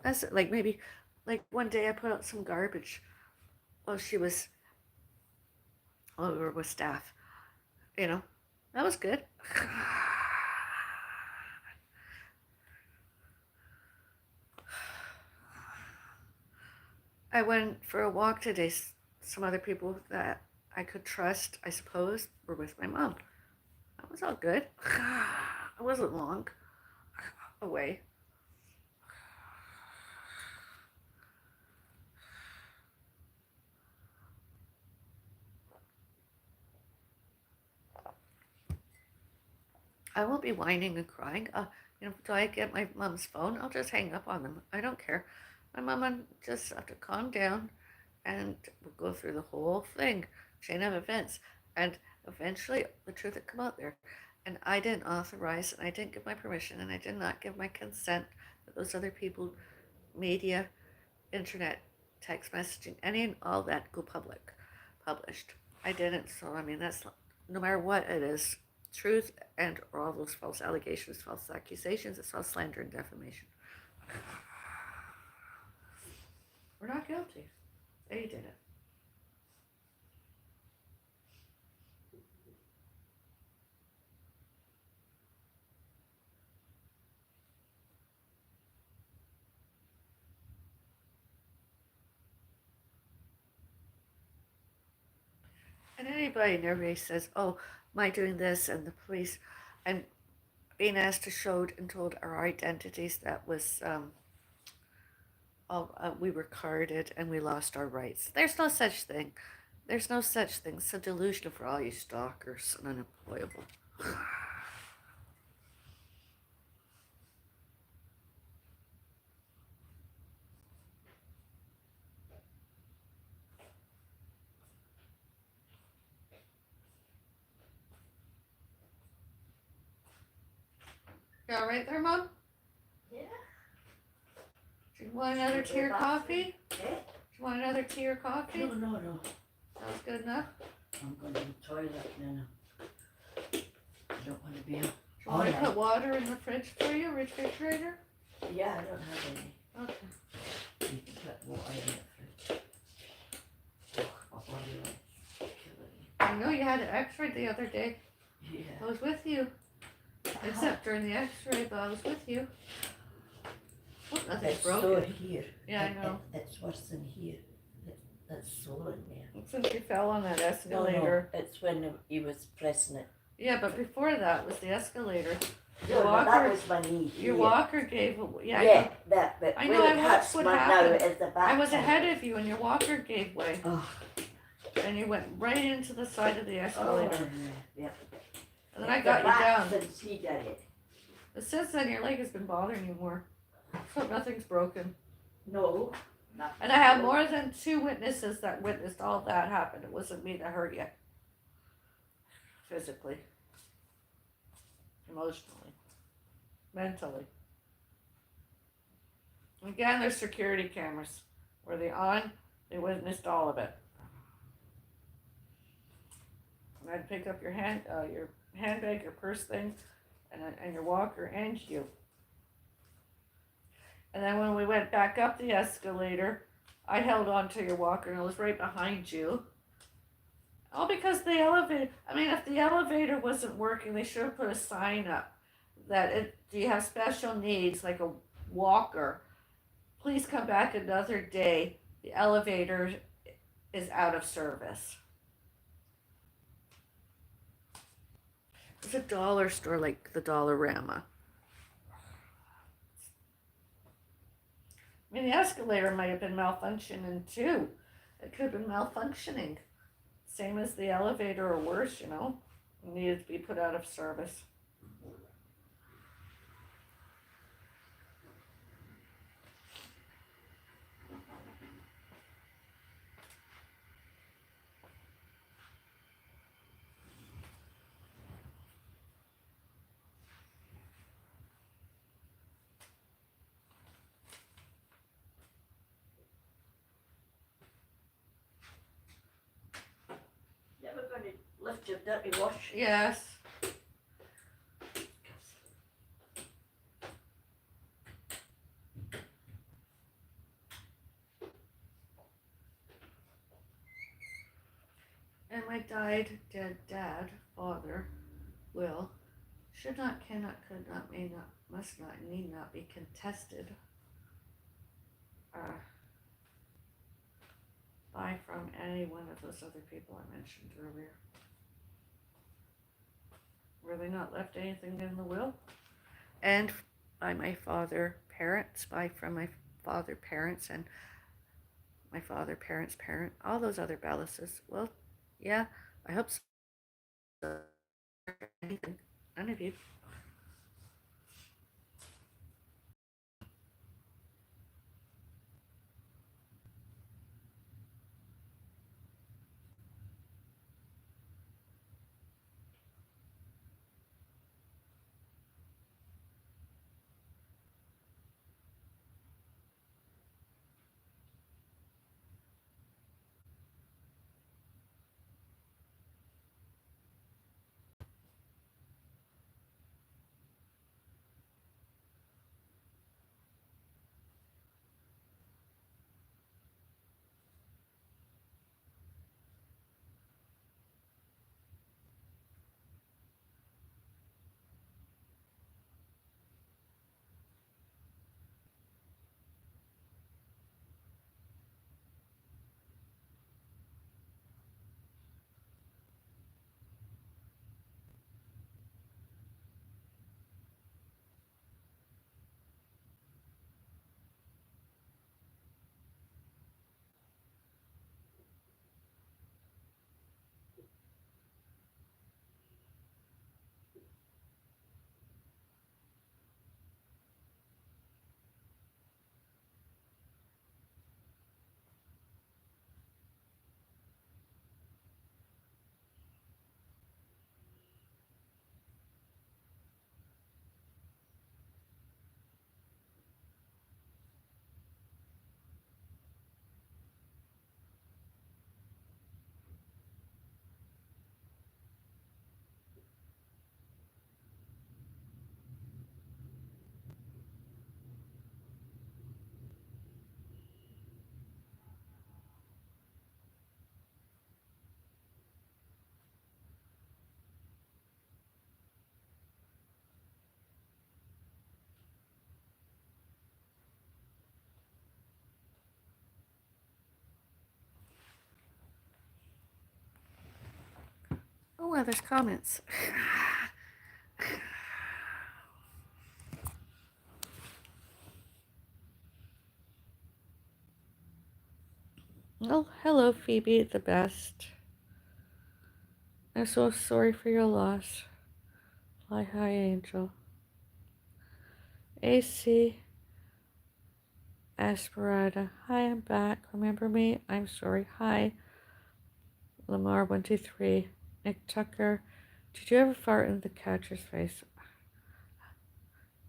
that's like maybe like one day I put out some garbage while she was over with staff. That was good. I went for a walk today. Some other people that I could trust, I suppose, were with my mom. That was all good. It wasn't long away. I won't be whining and crying. Do I get my mom's phone? I'll just hang up on them. I don't care. My mom and just have to calm down, and we'll go through the whole thing, chain of events, and eventually the truth will come out there. And I didn't authorize, and I didn't give my permission, and I did not give my consent that those other people, media, internet, text messaging, any and all that go published. I didn't. So I mean, that's no matter what it is, truth and or all those false allegations, false accusations, it's all slander and defamation. We're not guilty. They did it. And anybody and everybody says, oh, my doing this and the police and being asked to show and told our identities, that was we were carded and we lost our rights. There's no such thing. There's no such thing. It's so delusional for all you stalkers and unemployable. You all right there, Mom? Yeah. Do you want another tea or coffee? Eh? Do you want another tea or coffee? No. That was good enough. I'm going to the toilet now. I don't want to be. Do you want me to put water in the fridge for you, refrigerator? Yeah, I don't have any. Okay. You can put water in the fridge. Oh, my body is killing me. I know you had an x-ray the other day. Yeah. I was with you. Except during the x-ray, but I was with you. Oh, nothing's It's broken. sore here. Yeah, I know. It's worse than here. That's swollen there. Since you fell on that escalator. No, it's when he was pressing it. Yeah, but before that was the escalator. No, that was my knee. Your walker gave. Yeah, that. But I know. I watched what happened. Now is the back. I was ahead of you, and your walker gave way, Oh. and you went right into the side of the escalator. Oh, yeah. And then I got you down. Since he did it. But since then, your leg has been bothering you more. So nothing's broken. No. And I have more than 2 witnesses that witnessed all that happen. It wasn't me that hurt you. Physically. Emotionally. Mentally. Again, there's security cameras. Were they on? They witnessed all of it. And I'd pick up your handbag, your purse thing, and your walker, and you. And then when we went back up the escalator, I held on to your walker and I was right behind you. All because the elevator, if the elevator wasn't working, they should have put a sign up that do you have special needs, like a walker, please come back another day. The elevator is out of service. It's a dollar store like the Dollarama. I mean, the escalator might have been malfunctioning too. It could have been malfunctioning. Same as the elevator or worse, you know. It needed to be put out of service. Yeah, we're going to lift your dirty wash. Yes. And my died, dead dad, father, will, should not, cannot, could not, may not, must not, need not be contested by from any one of those other people I mentioned earlier. Were they not left anything in the will? And by my father parents, by from my father parents and my father parents parent, all those other Bellases. Well, yeah, I hope so. Anything, none of you. Oh, well, there's comments. Oh, hello, Phoebe, the best. I'm so sorry for your loss. Fly high, angel. AC Asperada. Hi, I'm back. Remember me? I'm sorry. Hi, Lamar123. Nick Tucker. Did you ever fart in the catcher's face?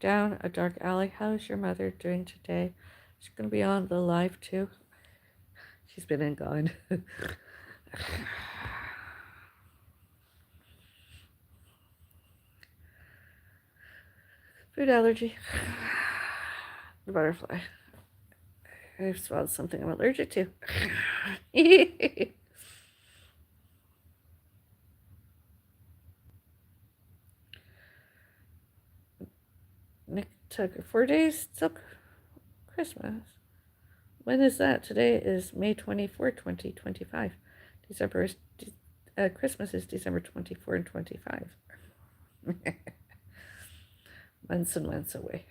Down a dark alley. How's your mother doing today? She's gonna be on the live too. She's been and gone. Food allergy. The butterfly. I've swallowed something I'm allergic to. Nick Tucker. 4 days till Christmas. When is that? Today is May 24, 2025. December is Christmas is December 24 and 25. Months and months away.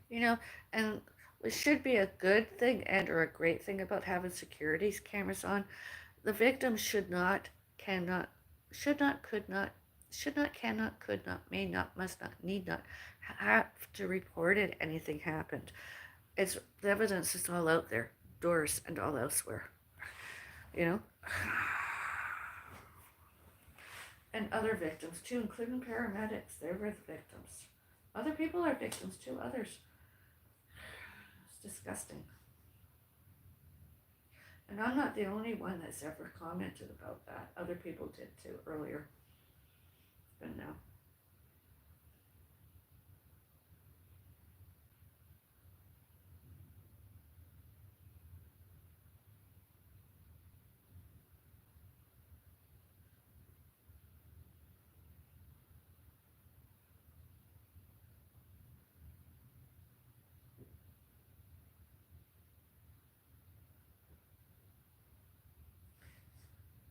You know, and it should be a good thing and or a great thing about having security cameras on. The victim should not, cannot, should not, could not, should not, cannot, could not, may not, must not, need not have to report it. Anything happened. It's the evidence is all out there, doors and all elsewhere. You know, and other victims too, including paramedics. They were the victims. Other people are victims too. Others. It's disgusting. And I'm not the only one that's ever commented about that. Other people did too earlier. But now.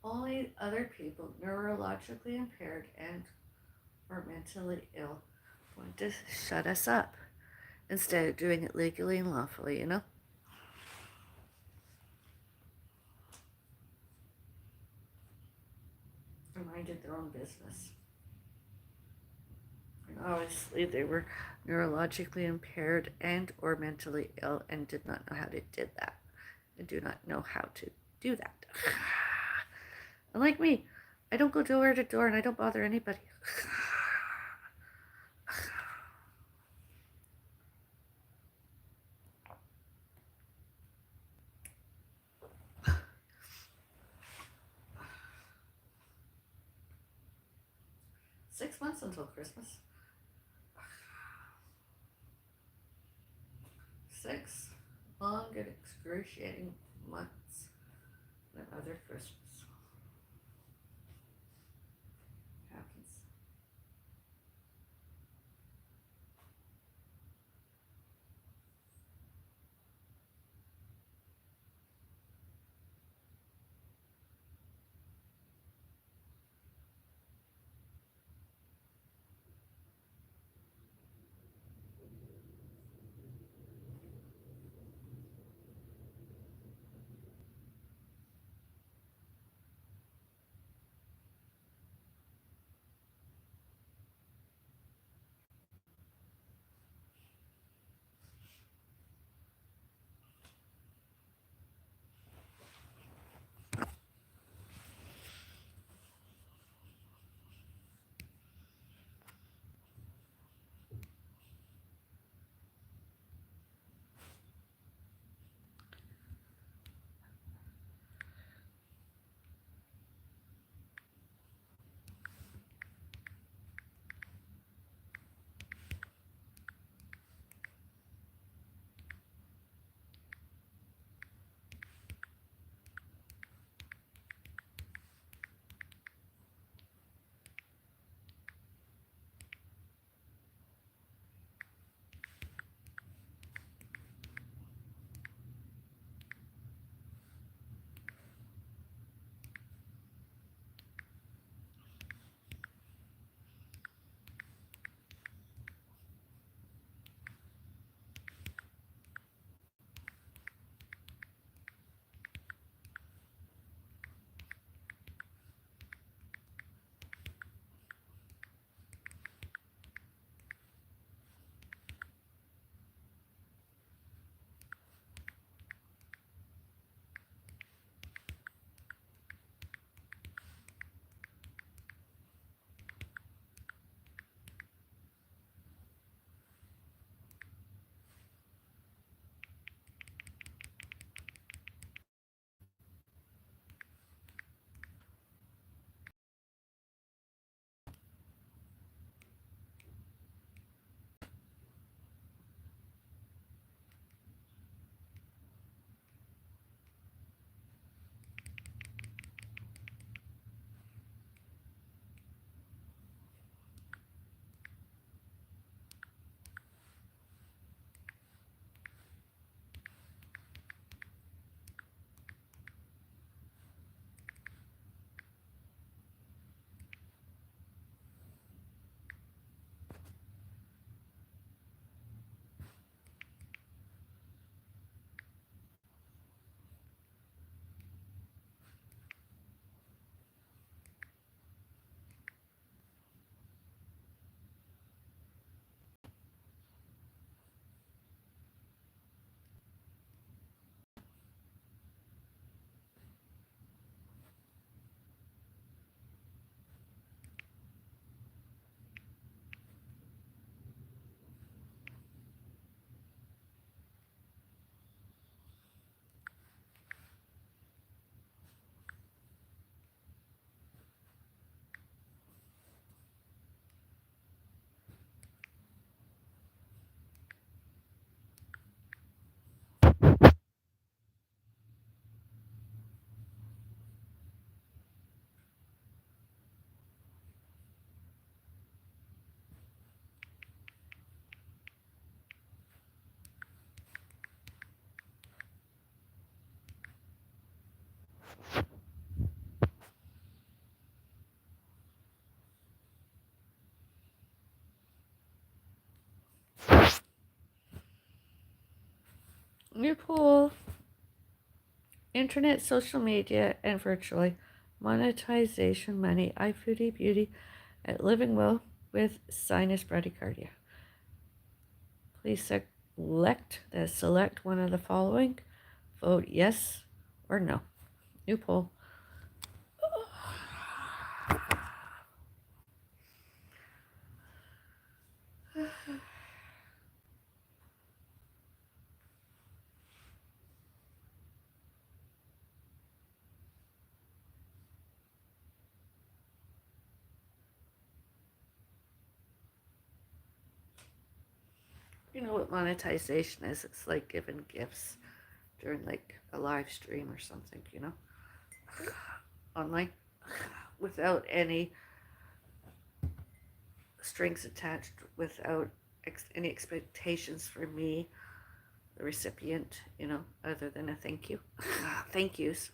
Only other people neurologically impaired and or mentally ill want to shut us up instead of doing it legally and lawfully, you know? And minded their own business. And obviously they were neurologically impaired and or mentally ill and did not know how to do that. And do not know how to do that. Unlike me, I don't go door to door and I don't bother anybody. Six months until Christmas. 6 long and excruciating months. Another Christmas happens. New poll. Internet, social media, and virtually. Monetization money. Foodie Beauty at living well with sinus bradycardia. Please select one of the following. Vote yes or no. New poll. You know what monetization is? It's like giving gifts during like a live stream or something, online without any strings attached, without any expectations for me, the recipient, other than a thank you. Thank yous.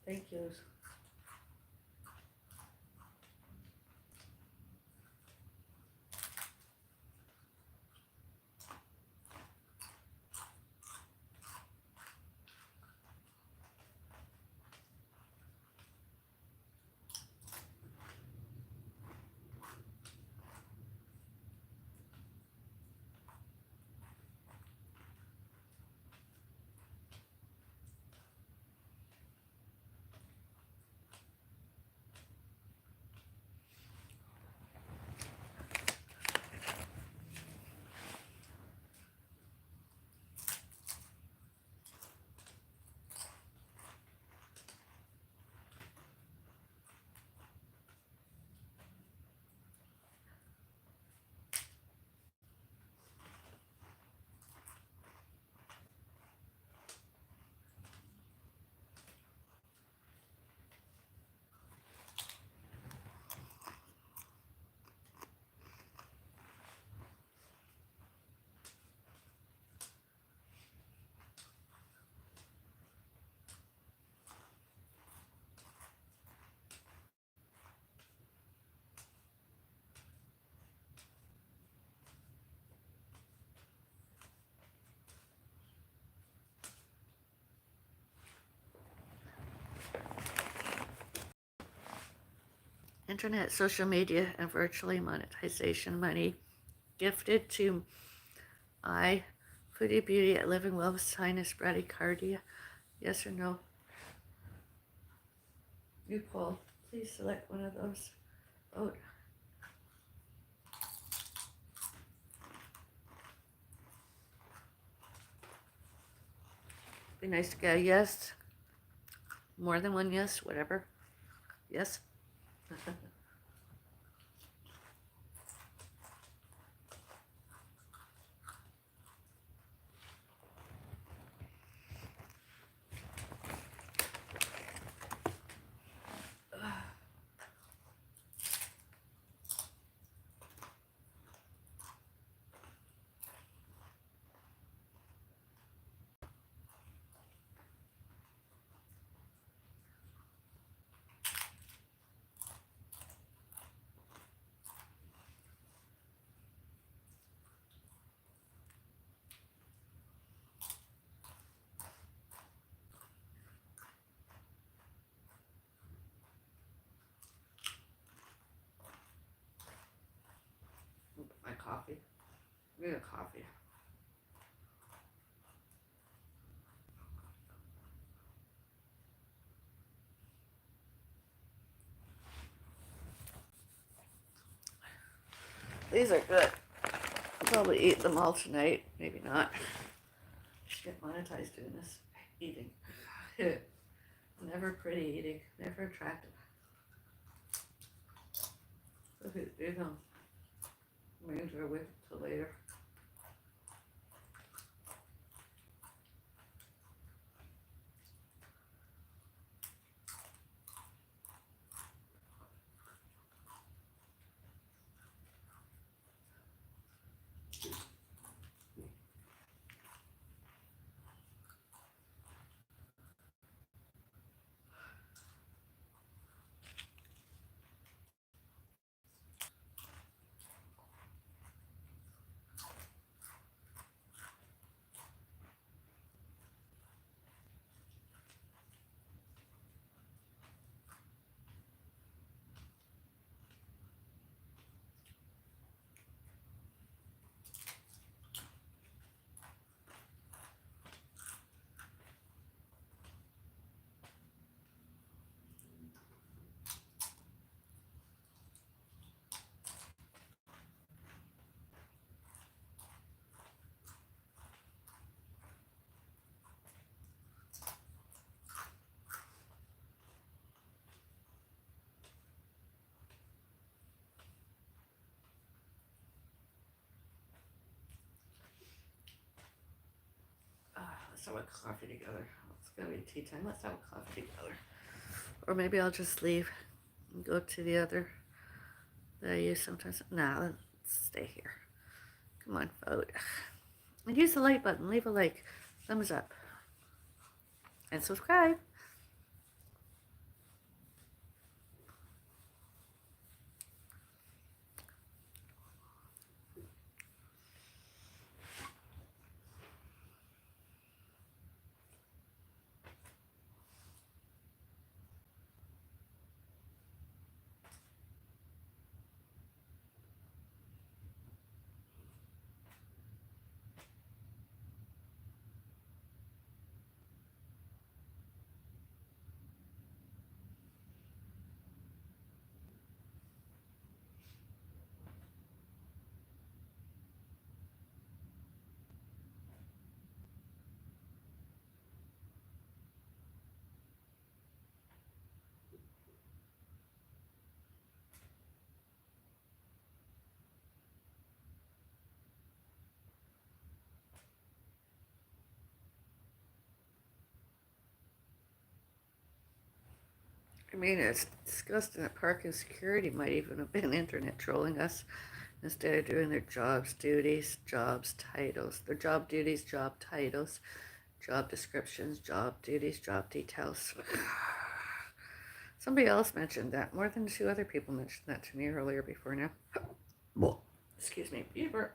Thank yous. Internet, social media, and virtually monetization money gifted to Foodie Beauty at living well with sinus bradycardia. Yes or no? New poll. Please select one of those. Vote. Be nice to get a yes. More than one yes, whatever. Yes. My coffee. I need a coffee. These are good. I'll probably eat them all tonight. Maybe not. Should get monetized doing this. Eating. Never pretty eating. Never attractive. Okay, I'm going to wait till later. Let's have a coffee together. It's gonna be tea time. Let's have a coffee together. Or maybe I'll just leave and go to the other that I use sometimes. Nah, let's stay here. Come on, vote. And use the like button. Leave a like. Thumbs up. And subscribe. I mean, it's disgusting that parking security might even have been internet trolling us instead of doing their jobs, duties, jobs, titles. Their job duties, job titles, job descriptions, job duties, job details. Somebody else mentioned that. More than 2 other people mentioned that to me earlier before now. Well, excuse me. Beaver.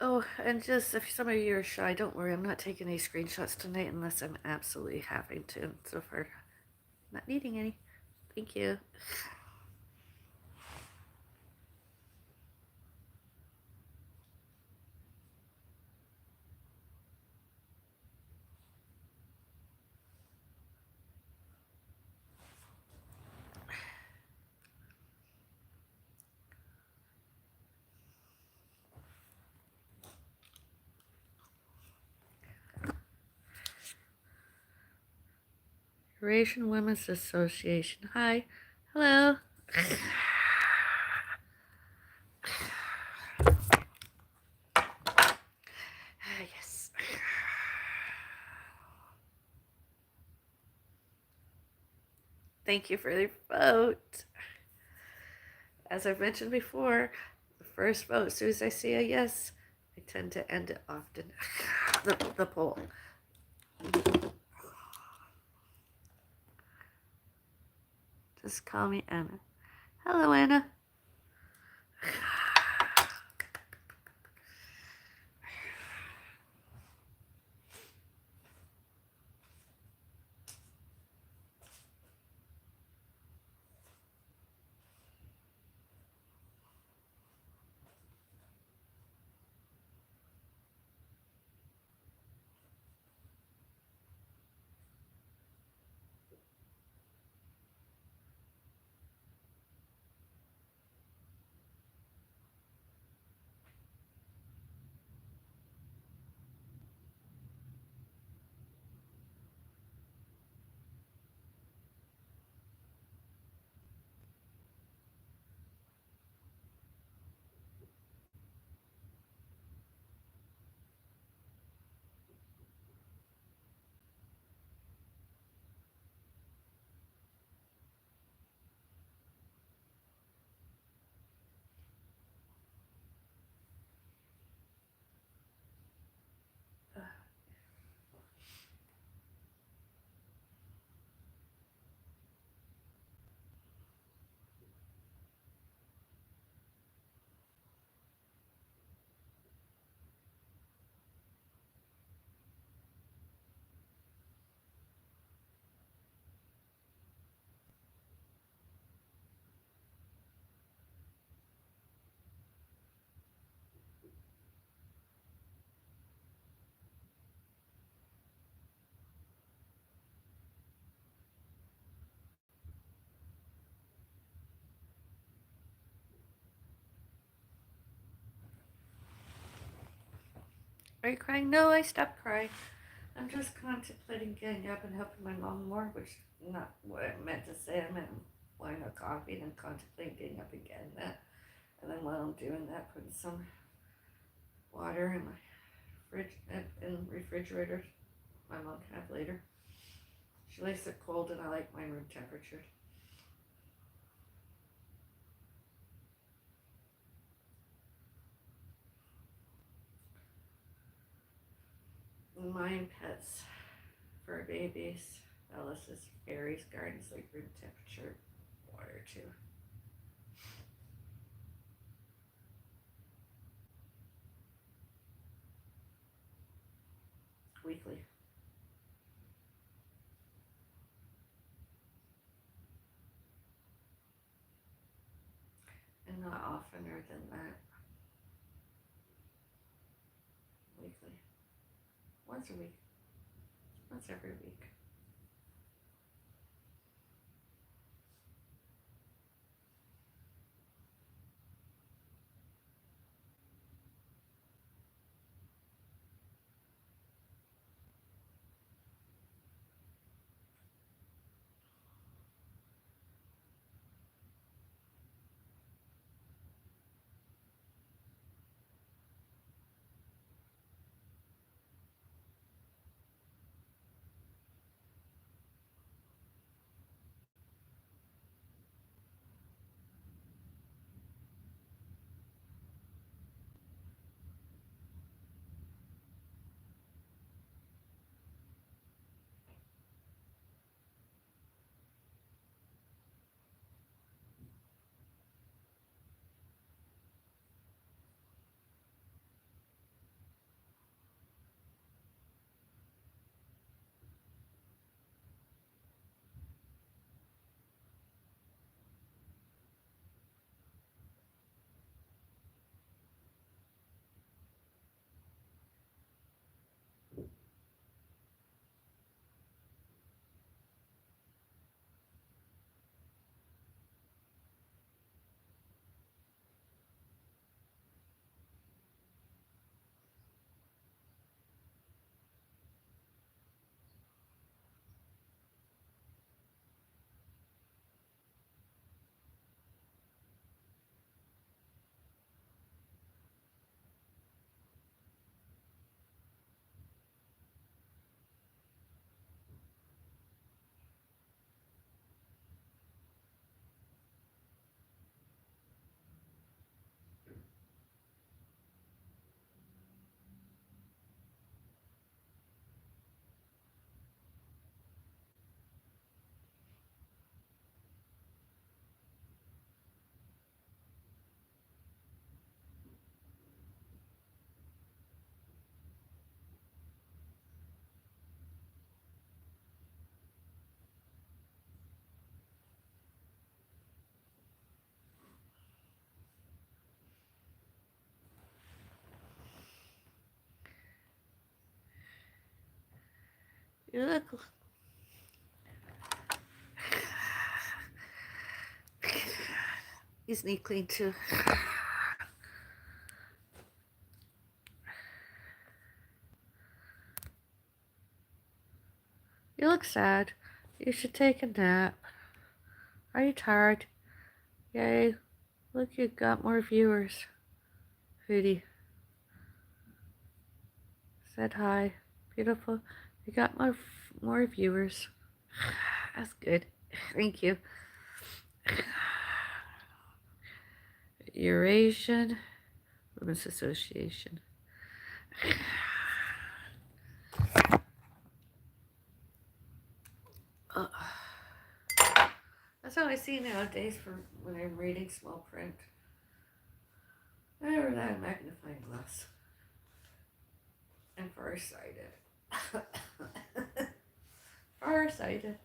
Oh, and just if some of you are shy, don't worry. I'm not taking any screenshots tonight unless I'm absolutely having to. So far, not needing any. Thank you. Eurasian Women's Association. Hi. Hello. Yes. Thank you for the vote. As I've mentioned before, the first vote, as soon as I see a yes, I tend to end it often. the poll. Just call me Anna. Hello, Anna. Are you crying? No, I stopped crying. I'm just contemplating getting up and helping my mom more, which is not what I meant to say. I meant wanting a coffee and then contemplating getting up and getting that. And then while I'm doing that, putting some water in my fridge and refrigerator. My mom can have later. She likes it cold, and I like my room temperature. Mine pets for babies. Alice's fairies gardens like room temperature water too. Weekly. And not oftener than that. Weekly. Once a week. Once every week. You look. His knee clean too. You look sad. You should take a nap. Are you tired? Yay. Look, you got more viewers. Foodie said hi. Beautiful. You got more viewers. That's good. Thank you. Eurasian Women's Association. That's how I see nowadays for when I'm reading small print. Or that magnifying glass. And farsighted. Farsighted.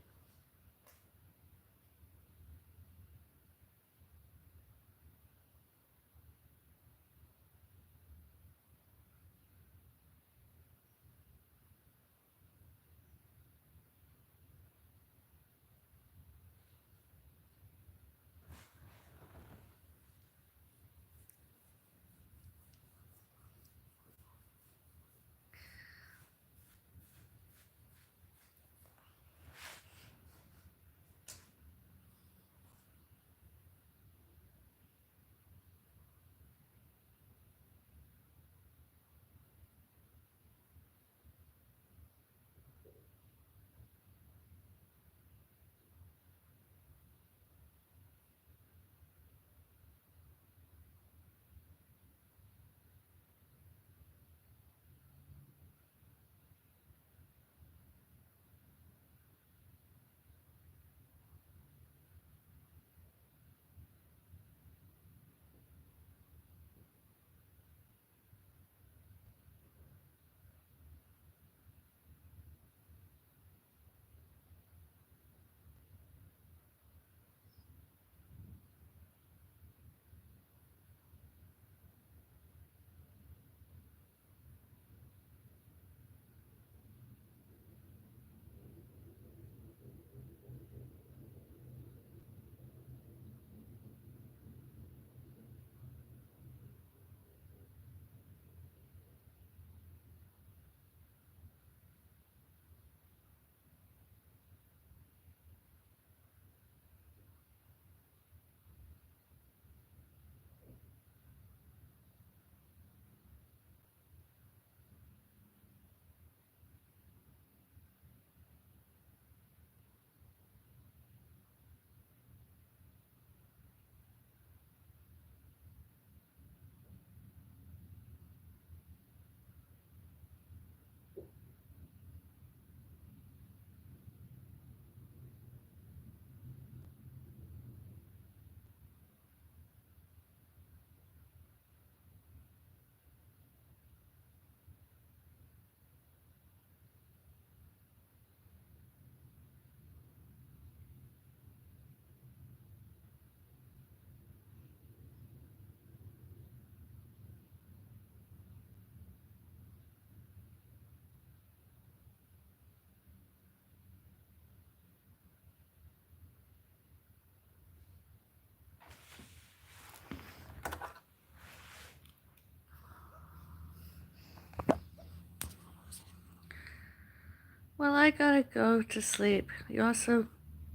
Well, I gotta go to sleep. You also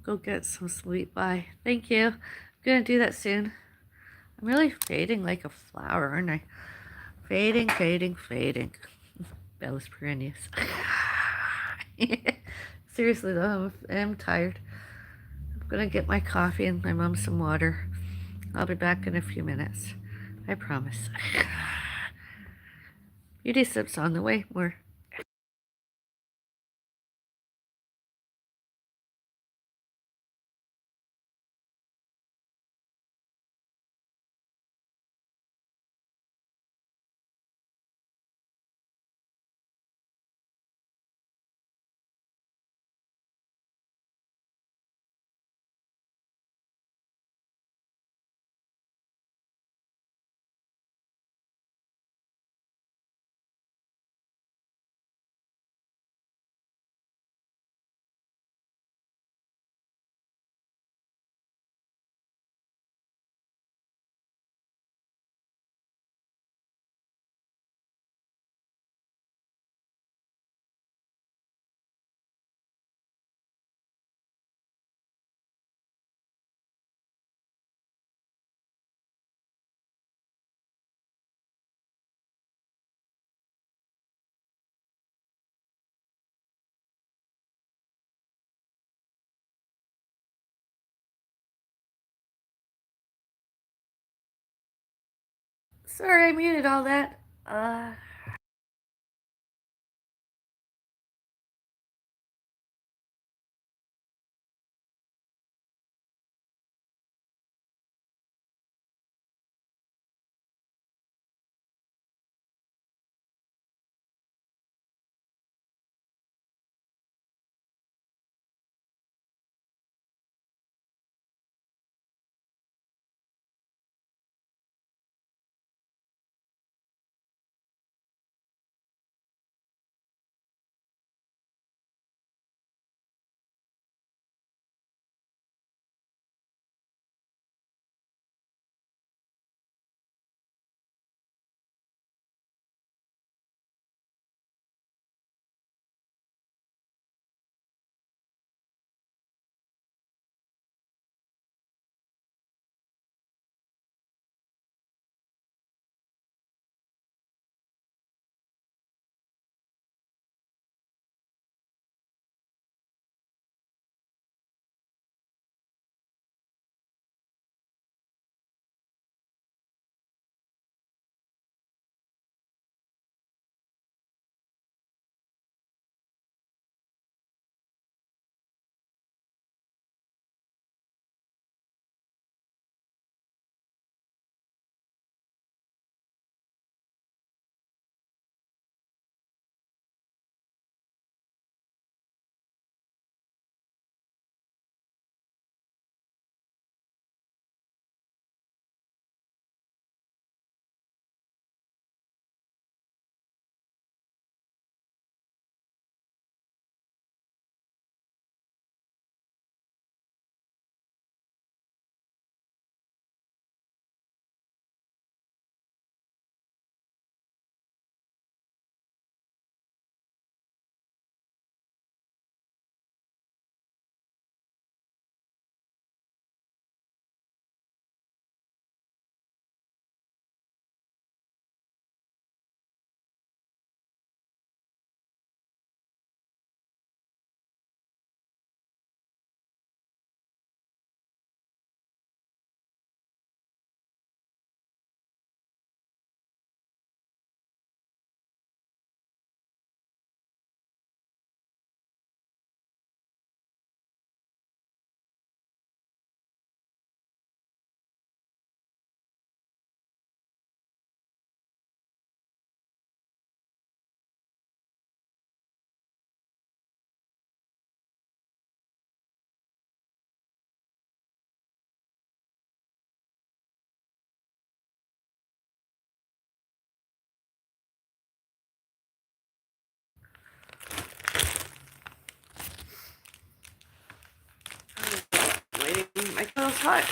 go get some sleep. Bye. Thank you. I'm gonna do that soon. I'm really fading like a flower, aren't I? Fading, fading, fading. Bellus perennius. Seriously though, I'm tired. I'm gonna get my coffee and my mom some water. I'll be back in a few minutes. I promise. Beauty sips on the way. More. Sorry, I muted all that. Waiting. My kettle's hot.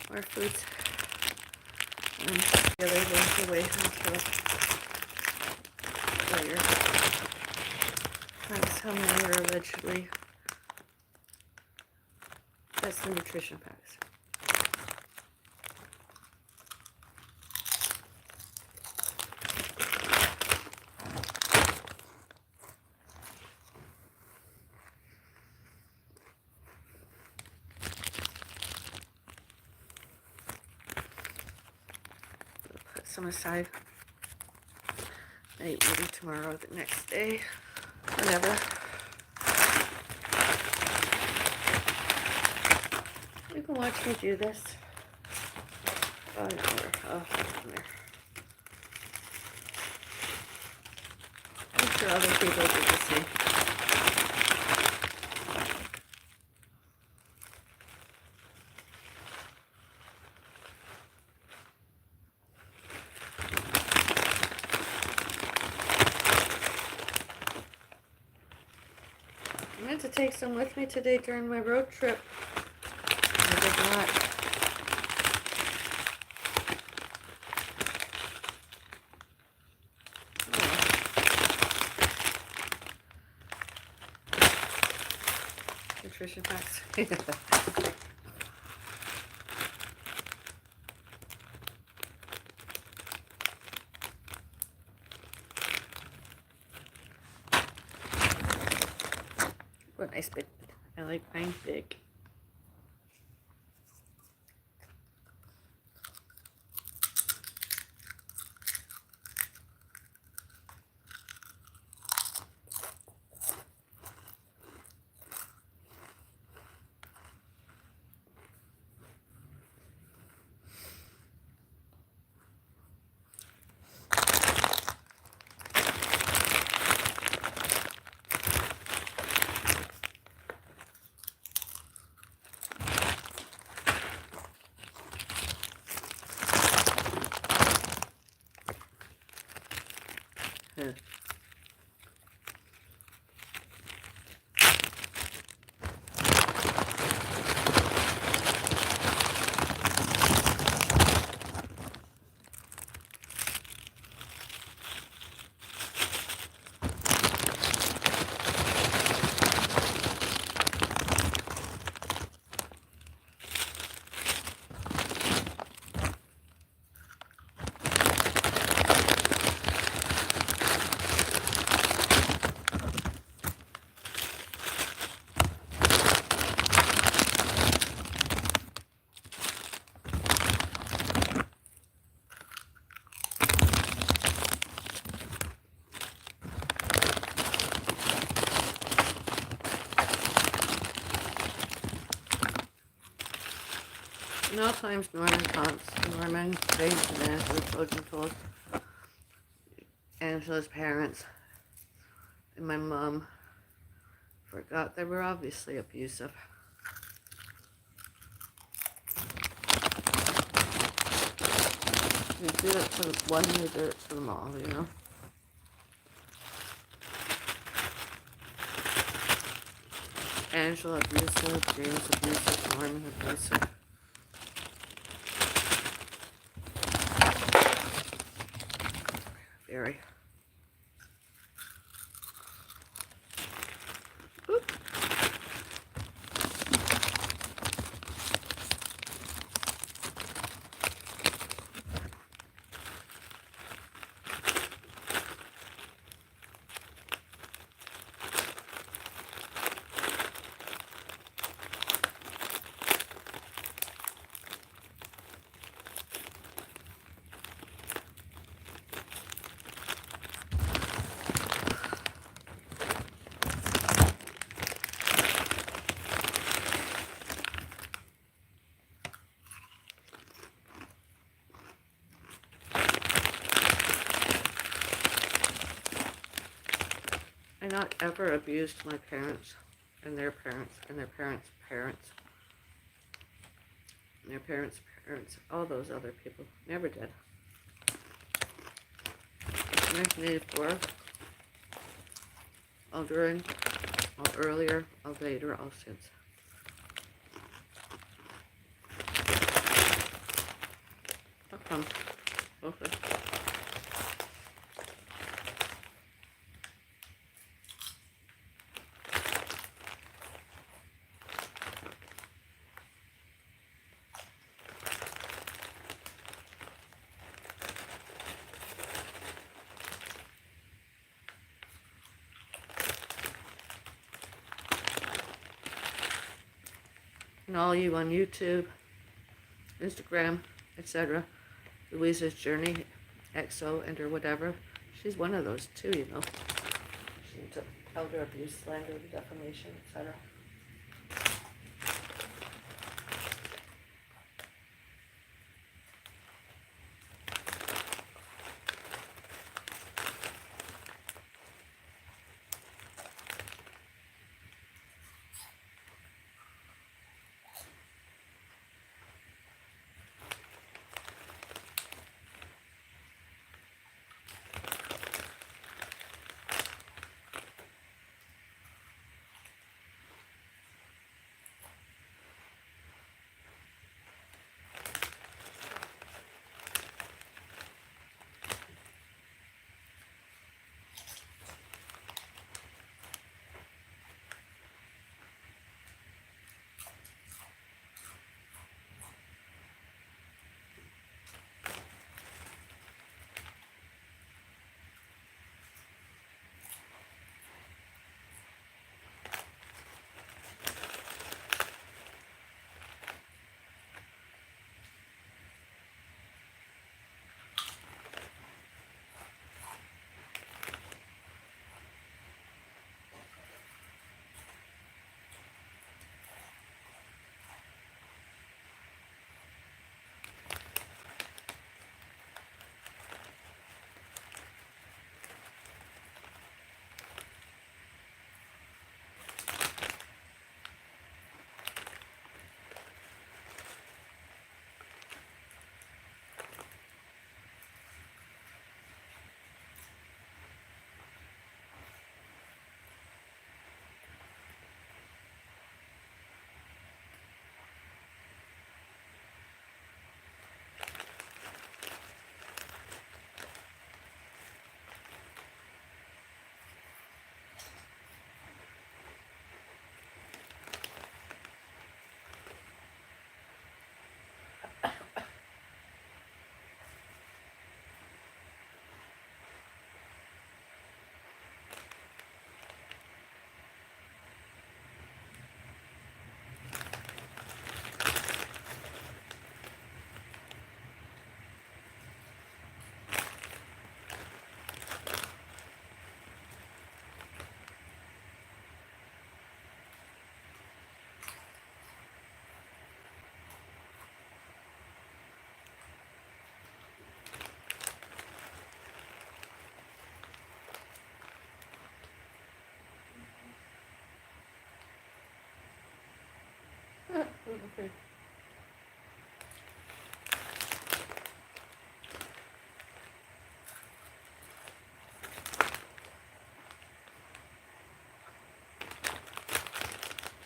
More foods. And the other goes away until later. That's how many are allegedly. That's the nutrition packs. Put some aside. I eat maybe tomorrow, the next day, whenever. You can watch me do this. Oh, no, oh, there. I'm sure other people do the same. I meant to take some with me today during my road trip. I did not. Nutrition packs. What nice big. I like mine big. to in all times Norman raised an Angela children told Angela's parents and my mom forgot they were obviously abusive. You do it to one, you do it to them all, you know. Angela abusive, James abusive, Norman abusive. Very. Oop. I not ever abused my parents and their parents and their parents' parents and their parents' parents, all those other people. Never did. 1984, all during, all earlier, all later, all since. How come? Okay. And all you on YouTube, Instagram, etc. Louisa's Journey, EXO, and or whatever. She's one of those too, you know. She's into elder abuse, slander, defamation, etc.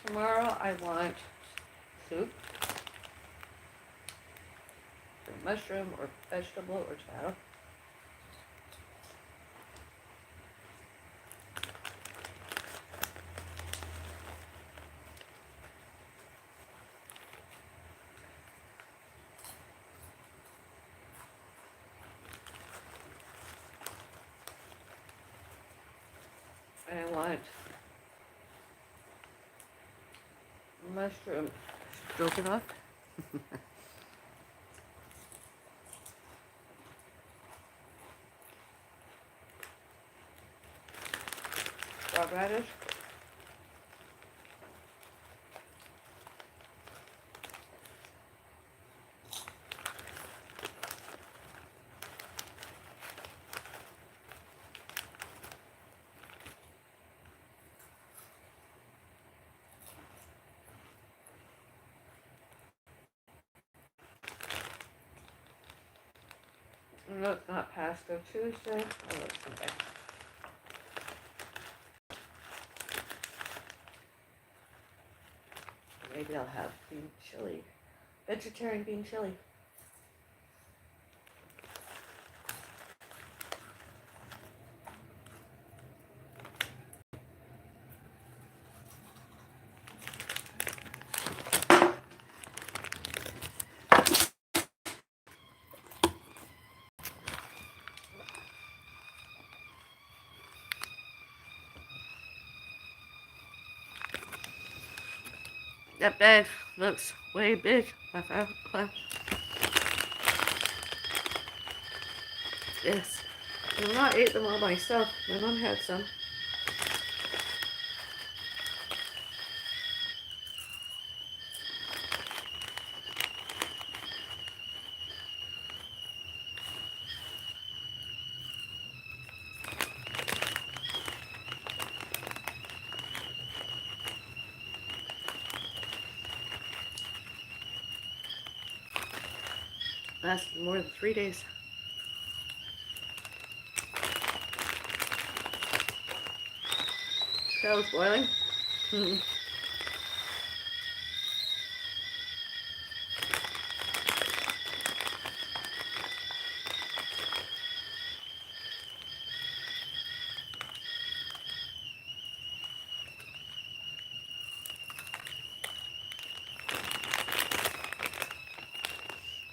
Tomorrow I want soup, or mushroom, or vegetable, or tomato. And I want mushroom stroganoff. Raw radish. No, it's not pasta Tuesday. Oh, it's Sunday. Maybe I'll have bean chili. Vegetarian bean chili. That bag looks way big. Yes. I've not ate them all myself. My mom had some. Lasted more than 3 days. That was boiling.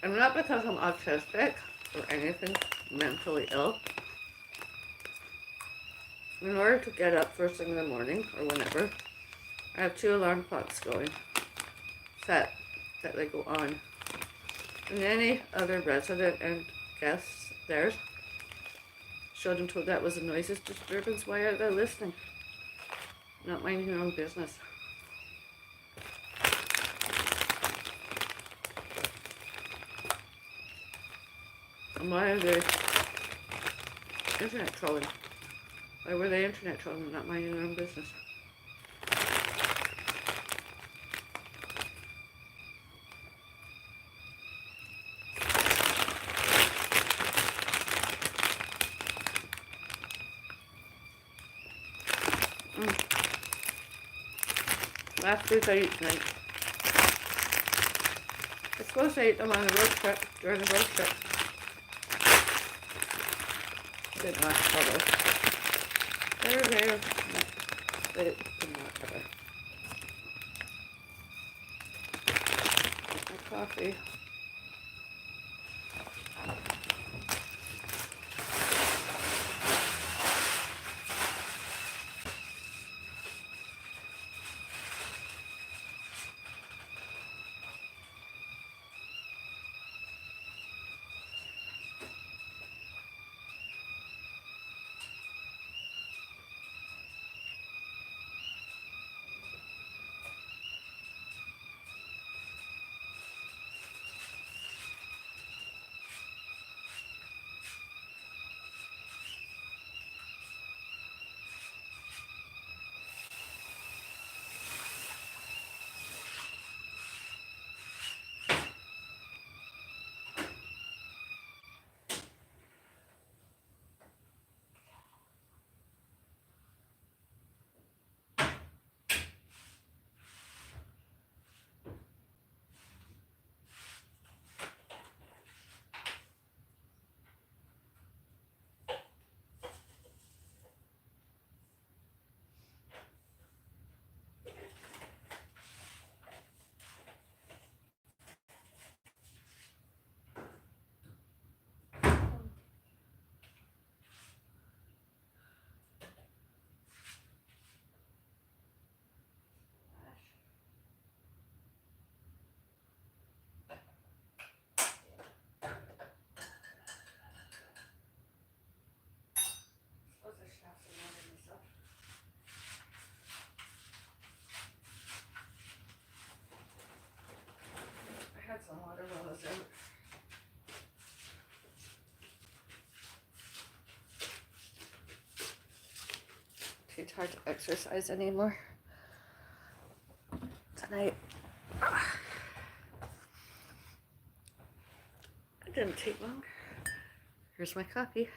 And not because I'm autistic or anything mentally ill. In order to get up first thing in the morning or whenever, I have 2 alarm clocks going, set that they go on. And any other resident and guests theirs showed them told that was a noises disturbance. Why are they listening? Not minding their own business. And why are they internet trolling? Why were they internet trolling, not minding their own business? Last week I ate tonight. I suppose I ate them on the road trip, during the road trip. Didn't last all though. They were there. No, they did not ever. My coffee. clothes out. Too tired to exercise anymore tonight. It didn't take long. Here's my copy.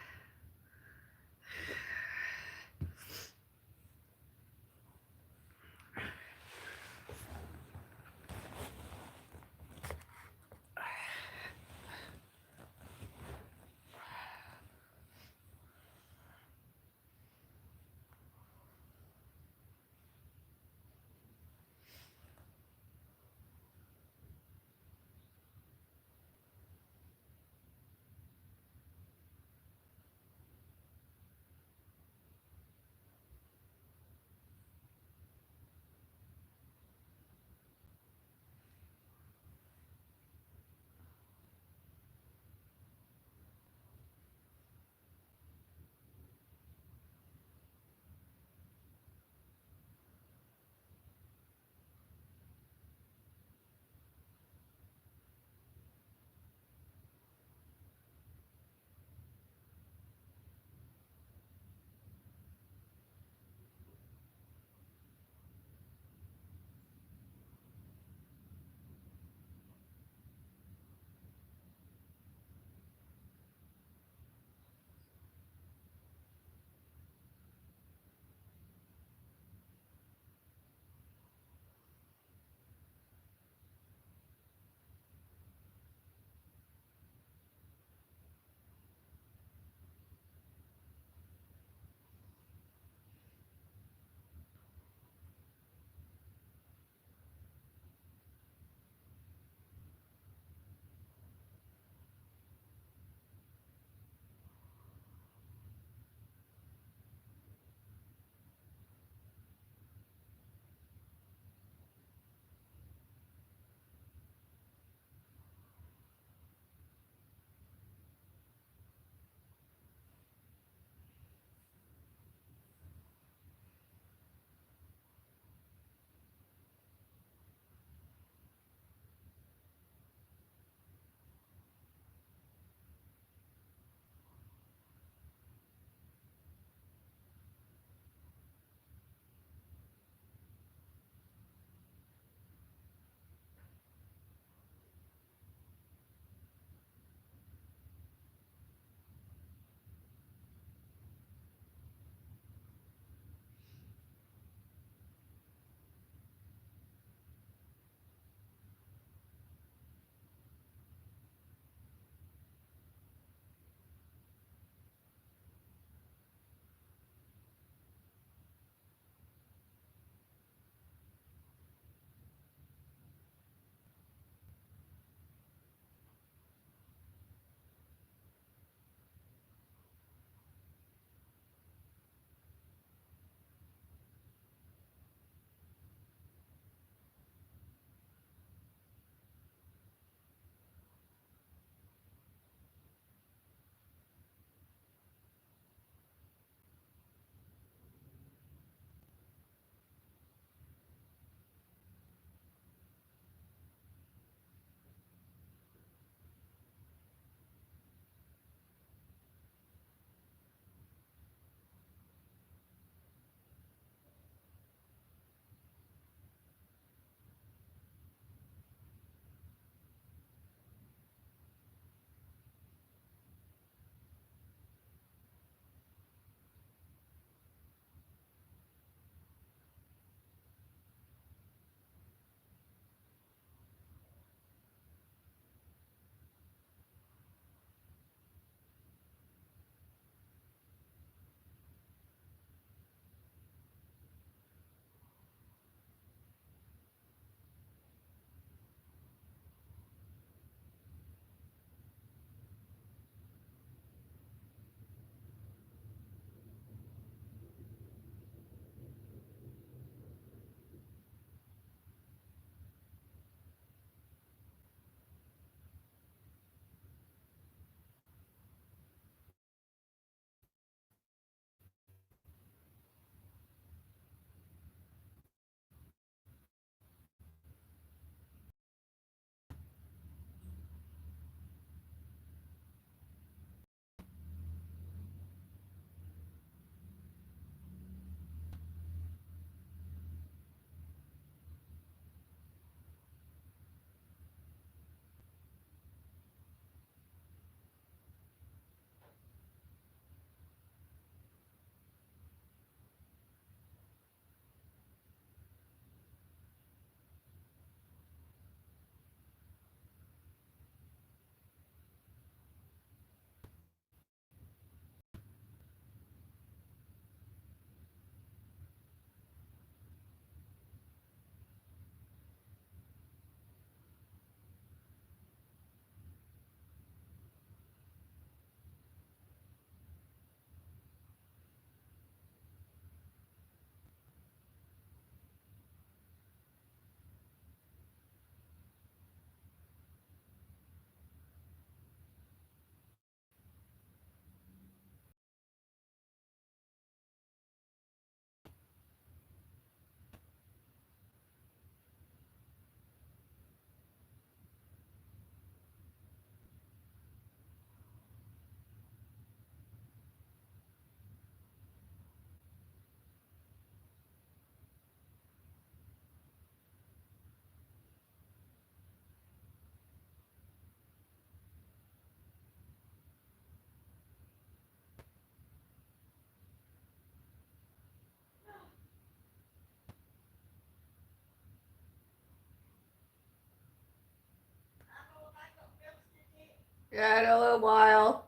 Yeah, in a little while.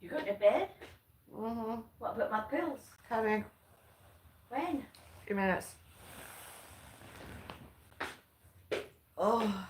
You going to bed? Mm-hmm. What about my pills? Coming. When? A few minutes. Oh.